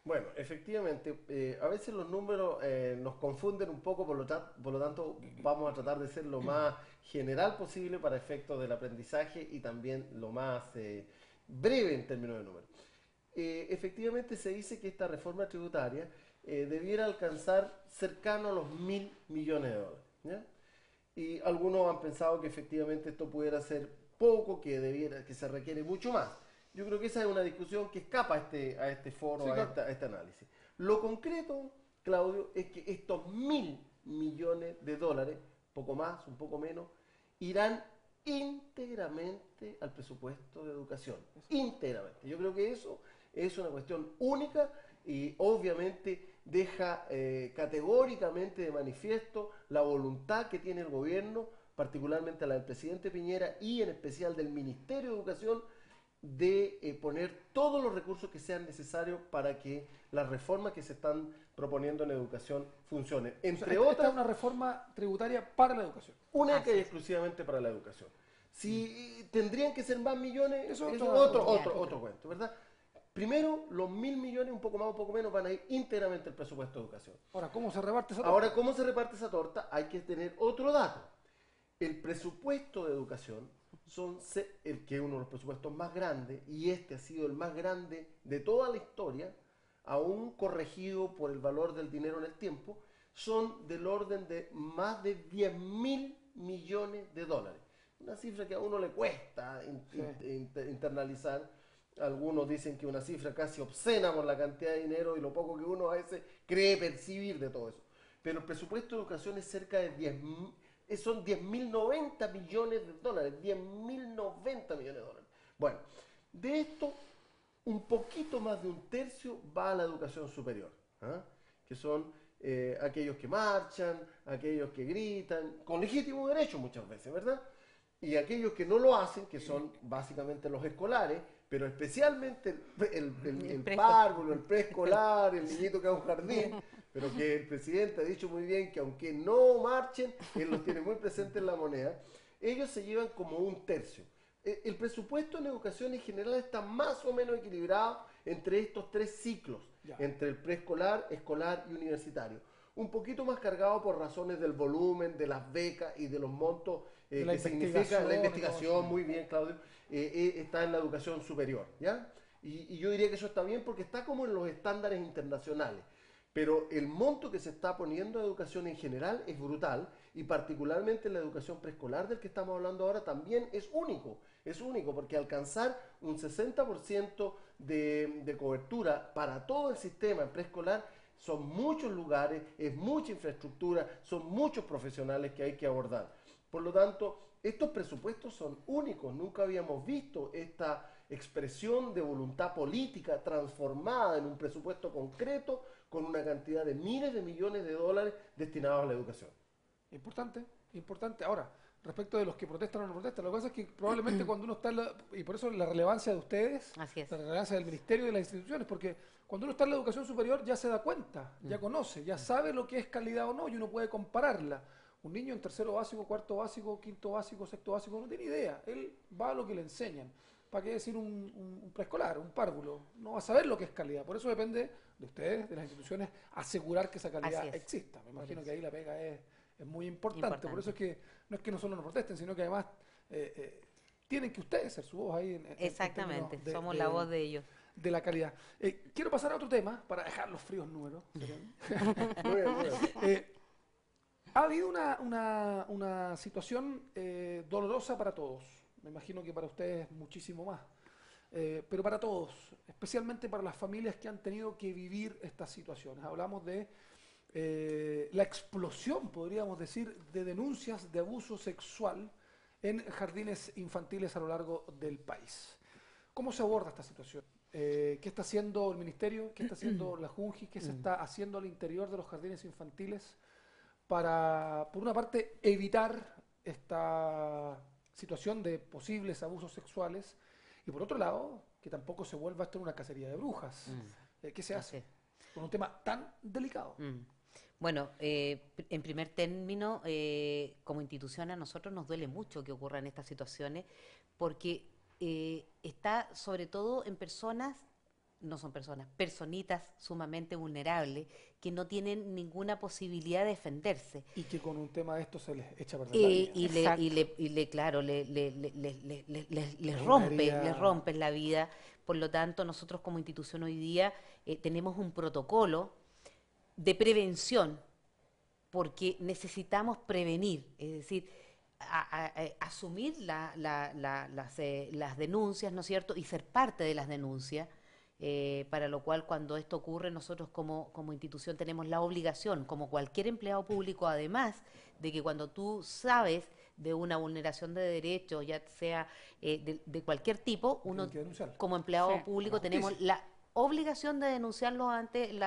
bueno, efectivamente, a veces los números nos confunden un poco, por lo tanto vamos a tratar de ser lo más general posible para efectos del aprendizaje y también lo más breve en términos de números. Efectivamente se dice que esta reforma tributaria debiera alcanzar cercano a los 1.000 millones de dólares, ¿ya? Y algunos han pensado que efectivamente esto pudiera ser poco, que se requiere mucho más. Yo creo que esa es una discusión que escapa a este foro, sí, claro, a este análisis. Lo concreto, Claudio, es que estos 1.000 millones de dólares, poco más, un poco menos, irán íntegramente al presupuesto de educación. Íntegramente. Yo creo que eso es una cuestión única y obviamente deja categóricamente de manifiesto la voluntad que tiene el gobierno, particularmente la del presidente Piñera y en especial del Ministerio de Educación, de poner todos los recursos que sean necesarios para que las reformas que se están proponiendo en educación funcionen. Entre otras, esta es una reforma tributaria para la educación. Única y exclusivamente para la educación. Si tendrían que ser más millones, eso es otro cuento, ¿verdad? Primero, los 1.000 millones, un poco más, un poco menos, van a ir íntegramente al presupuesto de educación. Ahora, ¿cómo se reparte esa torta? Ahora, ¿cómo se reparte esa torta? Hay que tener otro dato. El presupuesto de educación que es uno de los presupuestos más grandes, y este ha sido el más grande de toda la historia, aún corregido por el valor del dinero en el tiempo, son del orden de más de 10.000 millones de dólares. Una cifra que a uno le cuesta internalizar. Algunos dicen que una cifra casi obscena por la cantidad de dinero y lo poco que uno a veces cree percibir de todo eso. Pero el presupuesto de educación es cerca de 10.000. Son 10.090 millones de dólares, 10.090 millones de dólares. Bueno, de esto, un poquito más de un tercio va a la educación superior, que son aquellos que marchan, aquellos que gritan, con legítimo derecho muchas veces, ¿verdad? Y aquellos que no lo hacen, que son básicamente los escolares, pero especialmente el párvulo, el preescolar, el niñito que va a un jardín, pero que el presidente ha dicho muy bien que aunque no marchen, él los tiene muy presentes en la moneda, ellos se llevan como un tercio. El presupuesto en educación en general está más o menos equilibrado entre estos tres ciclos, entre el preescolar, escolar y universitario. Un poquito más cargado por razones del volumen, de las becas y de los montos que significa la investigación, muy bien, Claudio, está en la educación superior, ¿ya? Y yo diría que eso está bien porque está como en los estándares internacionales. Pero el monto que se está poniendo en educación en general es brutal y particularmente en la educación preescolar del que estamos hablando ahora también es único porque alcanzar un 60% de cobertura para todo el sistema preescolar son muchos lugares, es mucha infraestructura, son muchos profesionales que hay que abordar. Por lo tanto, estos presupuestos son únicos, nunca habíamos visto esta expresión de voluntad política transformada en un presupuesto concreto con una cantidad de miles de millones de dólares destinados a la educación. Importante, importante. Ahora, respecto de los que protestan o no protestan, lo que pasa es que probablemente cuando uno está y por eso la relevancia de ustedes, la relevancia del ministerio y de las instituciones, porque cuando uno está en la educación superior ya se da cuenta, ya conoce, ya sabe lo que es calidad o no y uno puede compararla. Un niño en tercero básico, cuarto básico, quinto básico, sexto básico no tiene idea, él va a lo que le enseñan. ¿Para qué decir un preescolar, un párvulo? No va a saber lo que es calidad. Por eso depende de ustedes, de las instituciones, asegurar que esa calidad exista. Me imagino que ahí la pega es muy importante. Por eso es que no es que no solo no protesten, sino que además tienen que ustedes ser su voz ahí. Exactamente, somos la voz de ellos. De la calidad. Quiero pasar a otro tema para dejar los fríos números. Muy bien. Ha habido una situación dolorosa para todos. Me imagino que para ustedes muchísimo más. Pero para todos, especialmente para las familias que han tenido que vivir estas situaciones. Hablamos de la explosión, podríamos decir, de denuncias de abuso sexual en jardines infantiles a lo largo del país. ¿Cómo se aborda esta situación? ¿Qué está haciendo el Ministerio? ¿Qué está haciendo la Junji? ¿Qué se está haciendo al interior de los jardines infantiles para, por una parte, evitar esta situación de posibles abusos sexuales y, por otro lado, que tampoco se vuelva esto en una cacería de brujas? ¿Qué se hace con un tema tan delicado? Bueno, en primer término, como institución a nosotros nos duele mucho que ocurran estas situaciones porque está sobre todo en personas, no son personas, personitas sumamente vulnerables que no tienen ninguna posibilidad de defenderse. Y que con un tema de esto se les echa a perder la vida. Les rompen la vida. Por lo tanto, nosotros como institución hoy día tenemos un protocolo de prevención porque necesitamos prevenir, es decir, asumir las denuncias, ¿no es cierto?, y ser parte de las denuncias, para lo cual cuando esto ocurre nosotros como institución tenemos la obligación, como cualquier empleado público, además de que cuando tú sabes de una vulneración de derechos, ya sea de cualquier tipo, uno como empleado público tenemos la obligación de denunciarlo ante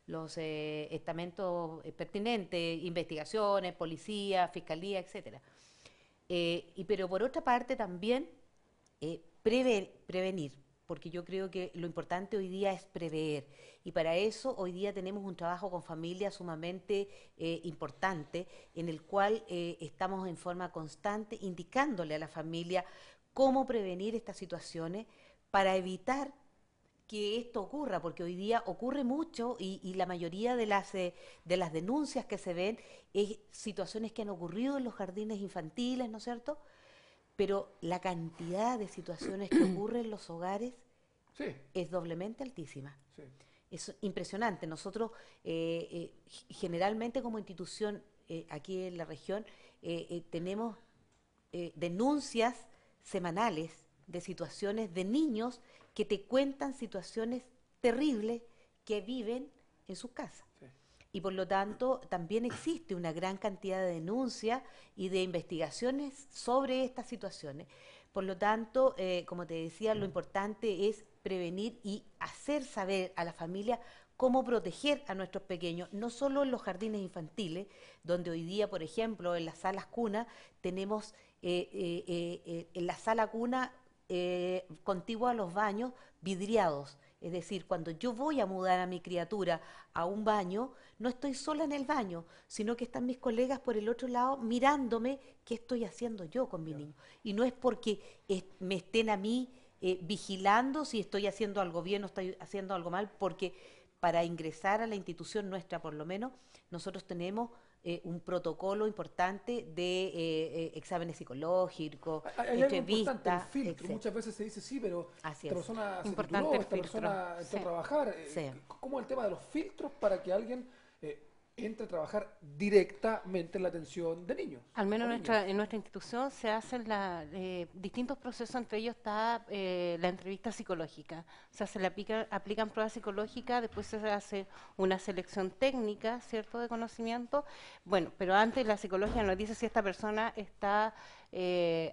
los estamentos pertinentes, investigaciones, policía, fiscalía, etcétera. Pero por otra parte también prevenir, porque yo creo que lo importante hoy día es prever, y para eso hoy día tenemos un trabajo con familias sumamente importante, en el cual estamos en forma constante indicándole a la familia cómo prevenir estas situaciones para evitar que esto ocurra, porque hoy día ocurre mucho y la mayoría de las denuncias que se ven es situaciones que han ocurrido en los jardines infantiles, ¿no es cierto? Pero la cantidad de situaciones que ocurren en los hogares es doblemente altísima. Es impresionante. Nosotros generalmente como institución aquí en la región tenemos denuncias semanales de situaciones de niños que te cuentan situaciones terribles que viven en sus casas. Y por lo tanto también existe una gran cantidad de denuncias y de investigaciones sobre estas situaciones. Por lo tanto, como te decía, lo importante es prevenir y hacer saber a la familia cómo proteger a nuestros pequeños, no solo en los jardines infantiles, donde hoy día, por ejemplo, en las salas cuna, tenemos en la sala cuna contigua a los baños vidriados. Es decir, cuando yo voy a mudar a mi criatura a un baño, no estoy sola en el baño, sino que están mis colegas por el otro lado mirándome qué estoy haciendo yo con mi niño. Y no es porque me estén a mí vigilando si estoy haciendo algo bien o estoy haciendo algo mal, porque para ingresar a la institución nuestra, por lo menos, nosotros tenemos un protocolo importante de exámenes psicológicos, entrevistas. Muchas veces se dice, sí, pero esta persona se tituló, esta persona entró a trabajar. ¿Cómo el tema de los filtros para que alguien entre a trabajar directamente en la atención de niños? Al menos en nuestra institución se hacen distintos procesos, entre ellos está la entrevista psicológica. O sea, se le aplican pruebas psicológicas, después se hace una selección técnica, ¿cierto?, de conocimiento. Bueno, pero antes la psicología nos dice si esta persona está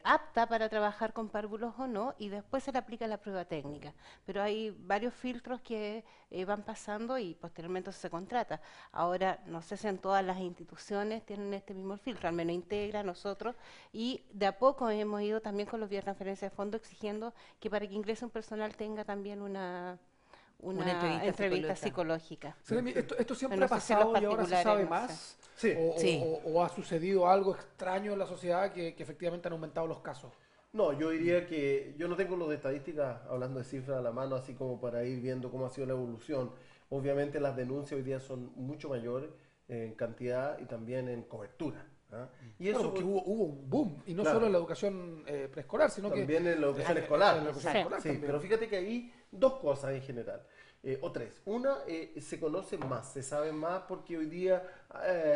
apta para trabajar con párvulos o no, y después se le aplica la prueba técnica. Pero hay varios filtros que van pasando y posteriormente se contrata. Ahora, no sé si en todas las instituciones tienen este mismo filtro, al menos Integra, nosotros, y de a poco hemos ido también con los vías de transferencia de fondo exigiendo que para que ingrese un personal tenga también una entrevista psicológica. ¿Esto siempre ha pasado y ahora se sabe más? ¿O ha sucedido algo extraño en la sociedad que efectivamente han aumentado los casos? No, yo diría que yo no tengo los de estadísticas, hablando de cifras a la mano, así como para ir viendo cómo ha sido la evolución. Obviamente las denuncias hoy día son mucho mayores en cantidad y también en cobertura. Y eso porque hubo un boom, y no solo en la educación preescolar, sino también en la educación escolar. Pero fíjate que hay dos cosas en general, o tres. Una, se conoce más, se sabe más porque hoy día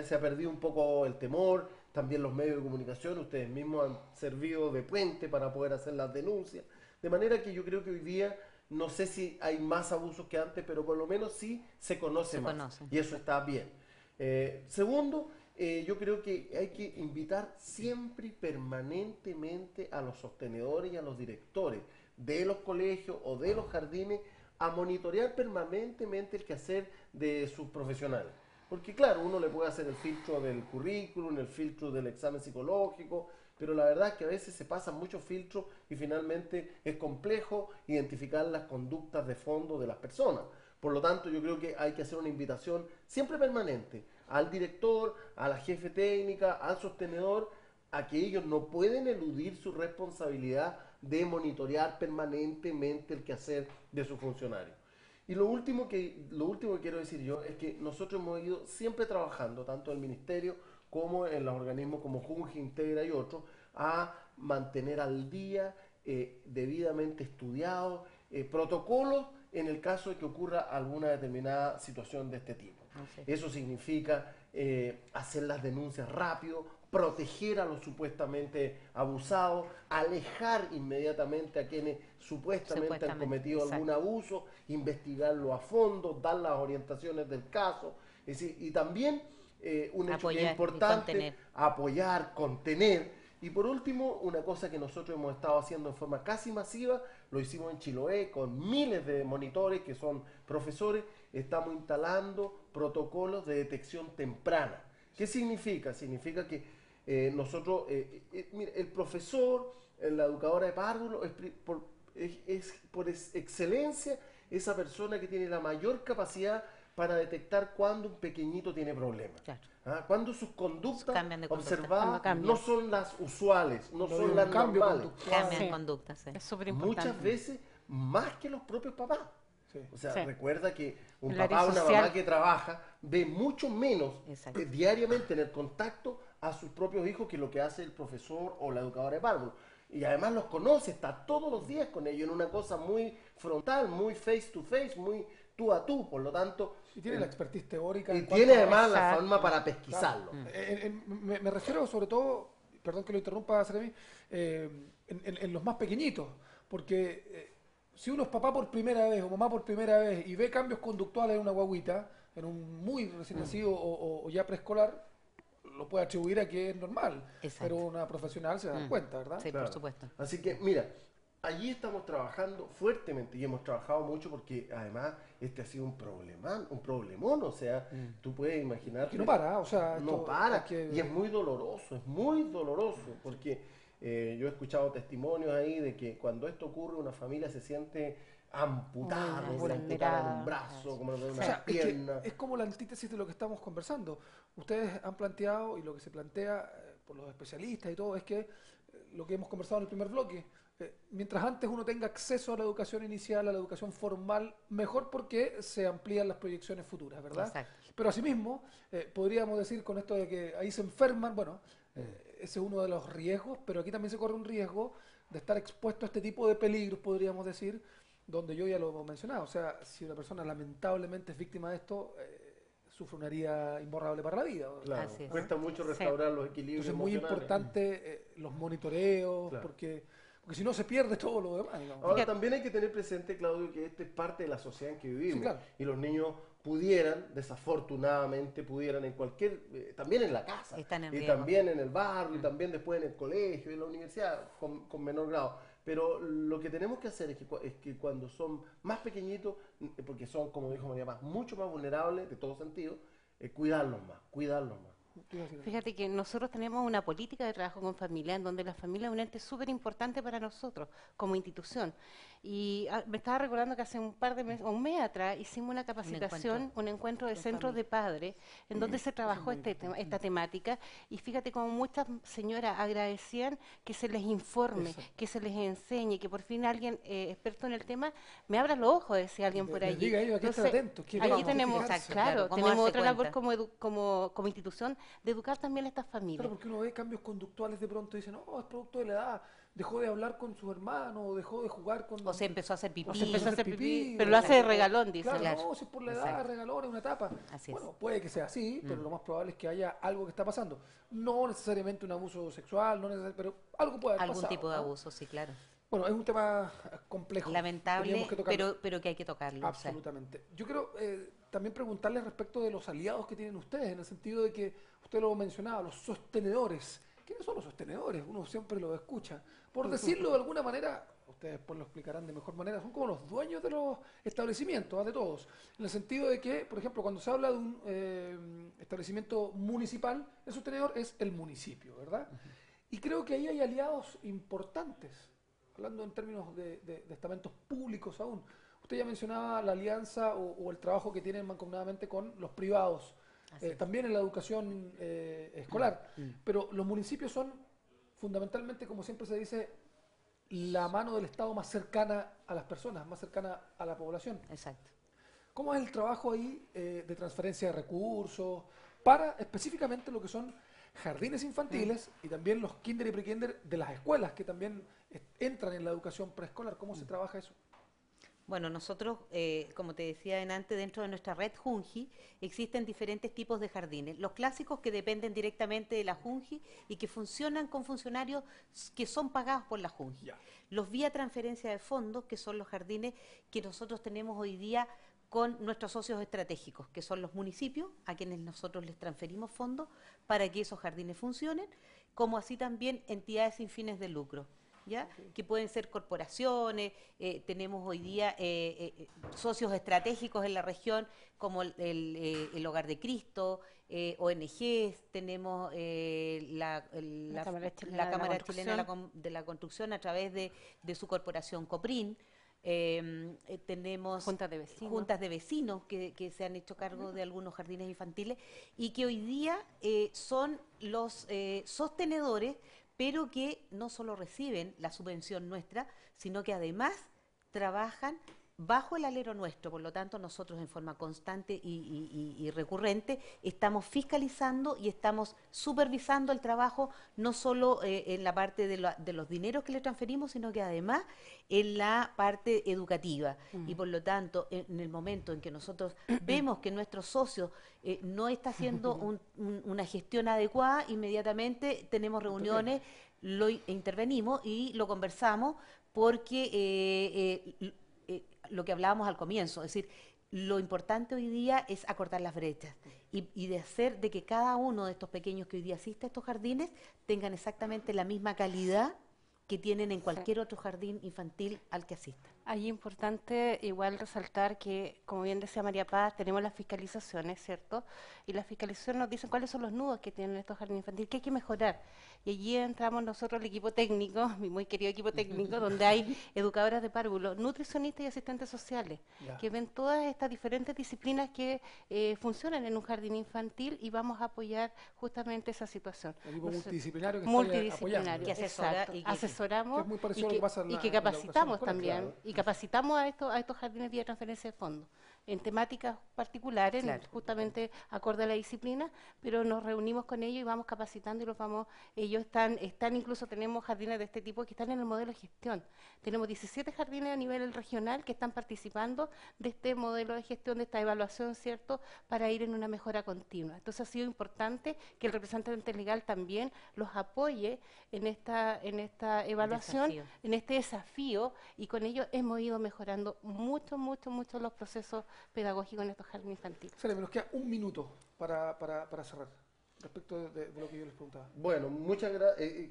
se ha perdido un poco el temor, también los medios de comunicación, ustedes mismos han servido de puente para poder hacer las denuncias, de manera que yo creo que hoy día, no sé si hay más abusos que antes, pero por lo menos sí se conoce más, y eso está bien. Segundo, yo creo que hay que invitar siempre y permanentemente a los sostenedores y a los directores de los colegios o de los jardines a monitorear permanentemente el quehacer de sus profesionales. Porque claro, uno le puede hacer el filtro del currículum, el filtro del examen psicológico, pero la verdad es que a veces se pasan muchos filtros y finalmente es complejo identificar las conductas de fondo de las personas. Por lo tanto, yo creo que hay que hacer una invitación siempre permanente al director, a la jefe técnica, al sostenedor, a que ellos no pueden eludir su responsabilidad de monitorear permanentemente el quehacer de sus funcionarios. Y lo último que quiero decir yo es que nosotros hemos ido siempre trabajando, tanto en el Ministerio como en los organismos como Junge, Integra y otros, a mantener al día, debidamente estudiados, protocolos en el caso de que ocurra alguna determinada situación de este tipo. Eso significa hacer las denuncias rápido, proteger a los supuestamente abusados, alejar inmediatamente a quienes supuestamente han cometido algún abuso, investigarlo a fondo, dar las orientaciones del caso. Es decir, y también un hecho que es importante, apoyar, contener. Y por último, una cosa que nosotros hemos estado haciendo en forma casi masiva, lo hicimos en Chiloé con miles de monitores que son profesores, estamos instalando protocolos de detección temprana. ¿Qué significa? Significa que nosotros, mire, el profesor, la educadora de párvulo, es por excelencia esa persona que tiene la mayor capacidad para detectar cuando un pequeñito tiene problemas. Claro. Cuando sus conductas observadas no son las usuales, no son las normales. Cambian conductas, sí. Es súper importante. Muchas veces más que los propios papás. Sí. O sea, recuerda que un la papá o una mamá que trabaja ve mucho menos diariamente en el contacto a sus propios hijos que lo que hace el profesor o la educadora de párvulo. Y además los conoce, está todos los días con ellos en una cosa muy frontal, muy face to face, muy tú a tú, por lo tanto... Y tiene la expertise teórica. Y tiene además la forma para pesquisarlo. Claro. Me refiero sobre todo, perdón que lo interrumpa, Seremi, en los más pequeñitos, porque si uno es papá por primera vez o mamá por primera vez y ve cambios conductuales en una guaguita, en un muy recién nacido o ya preescolar, lo puede atribuir a que es normal. Exacto. Pero una profesional se da cuenta, ¿verdad? Sí, claro. Por supuesto. Así que, mira, allí estamos trabajando fuertemente y hemos trabajado mucho porque además este ha sido un problemón, o sea, tú puedes imaginar que no para, o sea, no para, y es muy doloroso porque yo he escuchado testimonios ahí de que cuando esto ocurre una familia se siente amputada, le amputaron un brazo, como una pierna. Es como la antítesis de lo que estamos conversando. Ustedes han planteado, y lo que se plantea por los especialistas y todo, es que lo que hemos conversado en el primer bloque, mientras antes uno tenga acceso a la educación inicial, a la educación formal, mejor porque se amplían las proyecciones futuras, ¿verdad? Exacto. Pero asimismo, podríamos decir con esto de que ahí se enferman, bueno, ese es uno de los riesgos, pero aquí también se corre un riesgo de estar expuesto a este tipo de peligros, podríamos decir, donde yo ya lo hemos mencionado. O sea, si una persona lamentablemente es víctima de esto, sufre una herida imborrable para la vida. Claro, cuesta mucho restaurar los equilibrios. Entonces es muy importante los monitoreos, porque si no se pierde todo lo demás. Digamos. Ahora también hay que tener presente, Claudio, que esta es parte de la sociedad en que vivimos. Sí, claro. Y los niños desafortunadamente pudieran en cualquier, también en la casa, y también en el barrio, y también después en el colegio, en la universidad, con menor grado. Pero lo que tenemos que hacer es que cuando son más pequeñitos, porque son, como dijo María Paz, mucho más vulnerables de todo sentido, cuidarlos más. Fíjate que nosotros tenemos una política de trabajo con familia en donde la familia es un ente súper importante para nosotros como institución. Y me estaba recordando que hace un par de meses, o un mes atrás, hicimos una capacitación, un encuentro de centros de padres, en donde se trabajó esta temática. Y fíjate como muchas señoras agradecían que se les informe, que se les enseñe, que por fin alguien experto en el tema me abra los ojos, decía alguien por allí. Diga ellos, aquí están atentos. Allí tenemos, tenemos otra labor como institución de educar también a estas familias. Claro, porque uno ve cambios conductuales de pronto y dice, no, es producto de la edad, dejó de hablar con su hermano, o dejó de jugar con... O se empezó a hacer pipí. o se empezó a hacer pipí, pero lo hace de regalón, dice. Claro, no, si es por la edad, Exacto. regalón, es una etapa. Así Bueno, es. puede que sea así, pero lo más probable es que haya algo que está pasando. No necesariamente un abuso sexual, no pero algo puede haber Algún pasado, tipo de ¿no? abuso, sí, claro. Bueno, es un tema complejo. Lamentable, Teníamos que tocarlo. pero que hay que tocarlo. o sea. Absolutamente. Yo quiero también preguntarles respecto de los aliados que tienen ustedes, en el sentido de que usted lo mencionaba, los sostenedores. ¿Quiénes son los sostenedores? Uno siempre lo escucha. Por decirlo de alguna manera, ustedes después lo explicarán de mejor manera, son como los dueños de los establecimientos, de todos. En el sentido de que, por ejemplo, cuando se habla de un establecimiento municipal, el sostenedor es el municipio, ¿verdad? Y creo que ahí hay aliados importantes, hablando en términos de estamentos públicos aún. Usted ya mencionaba la alianza o el trabajo que tienen mancomunadamente con los privados, también en la educación escolar. Pero los municipios son fundamentalmente, como siempre se dice, la mano del Estado más cercana a las personas, más cercana a la población. Exacto. ¿Cómo es el trabajo ahí de transferencia de recursos para específicamente lo que son jardines infantiles y también los kinder y prekinder de las escuelas que también entran en la educación preescolar? ¿Cómo se trabaja eso? Bueno, nosotros, como te decía antes, dentro de nuestra red Junji existen diferentes tipos de jardines. Los clásicos que dependen directamente de la Junji y que funcionan con funcionarios que son pagados por la Junji. Ya. Los vía transferencia de fondos, que son los jardines que nosotros tenemos hoy día con nuestros socios estratégicos, que son los municipios, a quienes nosotros les transferimos fondos para que esos jardines funcionen, como así también entidades sin fines de lucro. ¿Ya? Que pueden ser corporaciones, tenemos hoy día socios estratégicos en la región como el Hogar de Cristo, ONGs, tenemos la Cámara Chilena de la Construcción a través de su corporación COPRIN. Tenemos juntas de vecinos que se han hecho cargo de algunos jardines infantiles y que hoy día son los sostenedores, pero que no solo reciben la subvención nuestra, sino que además trabajan bajo el alero nuestro. Por lo tanto, nosotros en forma constante y recurrente estamos fiscalizando y estamos supervisando el trabajo, no solo en la parte de los dineros que le transferimos, sino que además en la parte educativa. Y por lo tanto, en el momento en que nosotros vemos que nuestro socio no está haciendo una gestión adecuada, inmediatamente tenemos reuniones, lo intervenimos y lo conversamos porque lo que hablábamos al comienzo, es decir, lo importante hoy día es acortar las brechas y de hacer de que cada uno de estos pequeños que hoy día asiste a estos jardines tengan exactamente la misma calidad que tienen en cualquier otro jardín infantil al que asistan. Ahí es importante igual resaltar que, como bien decía María Paz, tenemos las fiscalizaciones, ¿cierto? Y las fiscalizaciones nos dicen cuáles son los nudos que tienen estos jardines infantiles, que hay que mejorar. Y allí entramos nosotros, el equipo técnico, mi muy querido equipo técnico, donde hay educadoras de párvulo, nutricionistas y asistentes sociales, que ven todas estas diferentes disciplinas que funcionan en un jardín infantil y vamos a apoyar justamente esa situación. El equipo multidisciplinario que multidisciplinario, está que asesora exacto. y que asesoramos que es muy parecido a lo que pasa en y la- que en la capacitamos educación también. escolar, claro. Y capacitamos a estos jardines vía transferencia de fondos en temáticas particulares, Claro. justamente acorde a la disciplina, pero nos reunimos con ellos y vamos capacitando y ellos están incluso tenemos jardines de este tipo que están en el modelo de gestión. Tenemos 17 jardines a nivel regional que están participando de este modelo de gestión, de esta evaluación, ¿cierto?, para ir en una mejora continua. Entonces ha sido importante que el representante legal también los apoye en esta evaluación, Desafío. en este desafío, y con ello hemos ido mejorando mucho los procesos pedagógicos en estos jardines infantiles. Sale, nos queda un minuto para cerrar respecto de lo que yo les preguntaba. Bueno,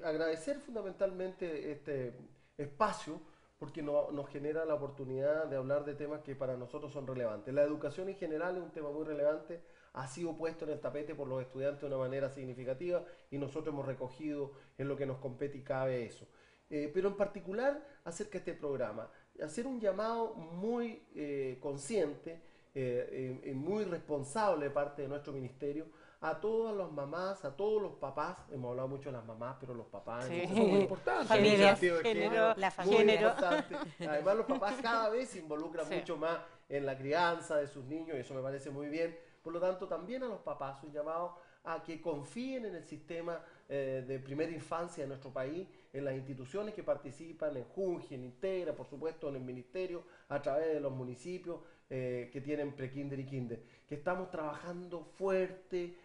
agradecer fundamentalmente este espacio porque nos genera la oportunidad de hablar de temas que para nosotros son relevantes. La educación en general es un tema muy relevante, ha sido puesto en el tapete por los estudiantes de una manera significativa y nosotros hemos recogido en lo que nos compete y cabe eso. Pero en particular acerca de este programa, hacer un llamado muy consciente y muy responsable de parte de nuestro ministerio a todas las mamás, a todos los papás. Hemos hablado mucho de las mamás, pero los papás Sí. Son muy importantes. Familias, sentido de género, la muy familia. importante. Además, los papás cada vez se involucran Sí. mucho más en la crianza de sus niños y eso me parece muy bien. Por lo tanto, también a los papás un llamado a que confíen en el sistema de primera infancia de nuestro país, en las instituciones que participan, en Junji, en Integra, por supuesto en el ministerio, a través de los municipios que tienen prekinder y kinder, que estamos trabajando fuerte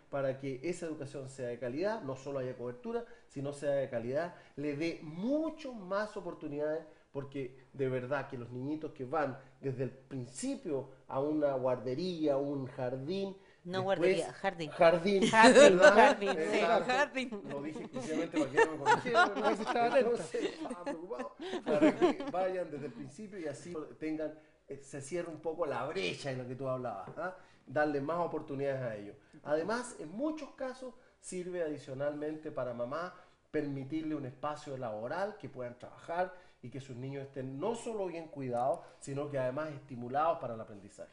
para que esa educación sea de calidad, no solo haya cobertura, sino sea de calidad, le dé mucho más oportunidades, porque de verdad que los niñitos que van desde el principio a una guardería, un jardín, No después- guardería, jardín. Jardín, Jardín, ¿verdad? jardín, sí, Exacto. jardín. Lo dije exclusivamente para que no me corrigieran, Ahí se estaba atenta. entonces estaba preocupado. Para que vayan desde el principio y así tengan, se cierre un poco la brecha en la que tú hablabas, ¿ah? Darle más oportunidades a ellos. Además, en muchos casos sirve adicionalmente para mamá permitirle un espacio laboral que puedan trabajar y que sus niños estén no solo bien cuidados, sino que además estimulados para el aprendizaje.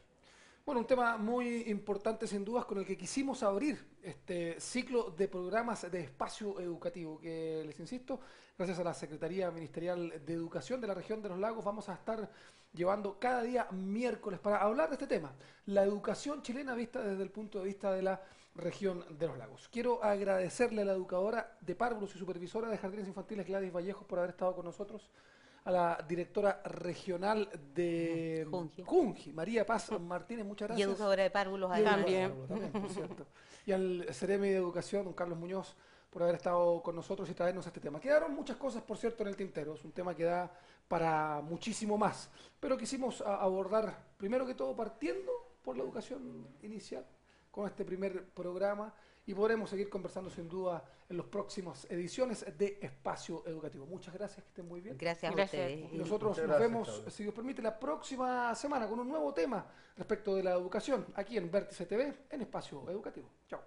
Bueno, un tema muy importante sin dudas con el que quisimos abrir este ciclo de programas de espacio educativo que, les insisto, gracias a la Secretaría Ministerial de Educación de la región de los Lagos vamos a estar llevando cada día miércoles para hablar de este tema, la educación chilena vista desde el punto de vista de la región de los Lagos. Quiero agradecerle a la educadora de párvulos y supervisora de jardines infantiles Gladys Vallejos por haber estado con nosotros, a la directora regional de Junji, María Paz Martínez, muchas Y gracias. educadora de párvulos Y además. educadora también, por cierto. Y al Ceremi de Educación, don Carlos Muñoz, por haber estado con nosotros y traernos este tema. Quedaron muchas cosas, por cierto, en el tintero. Es un tema que da para muchísimo más. Pero quisimos abordar, primero que todo, partiendo por la educación inicial, con este primer programa. Y podremos seguir conversando sin duda en las próximas ediciones de Espacio Educativo. Muchas gracias, que estén muy bien. Gracias a Gracias. ustedes. Y nosotros Muchas nos gracias, vemos, Claudio. si Dios permite, la próxima semana con un nuevo tema respecto de la educación aquí en Vértice TV en Espacio Educativo. Chao.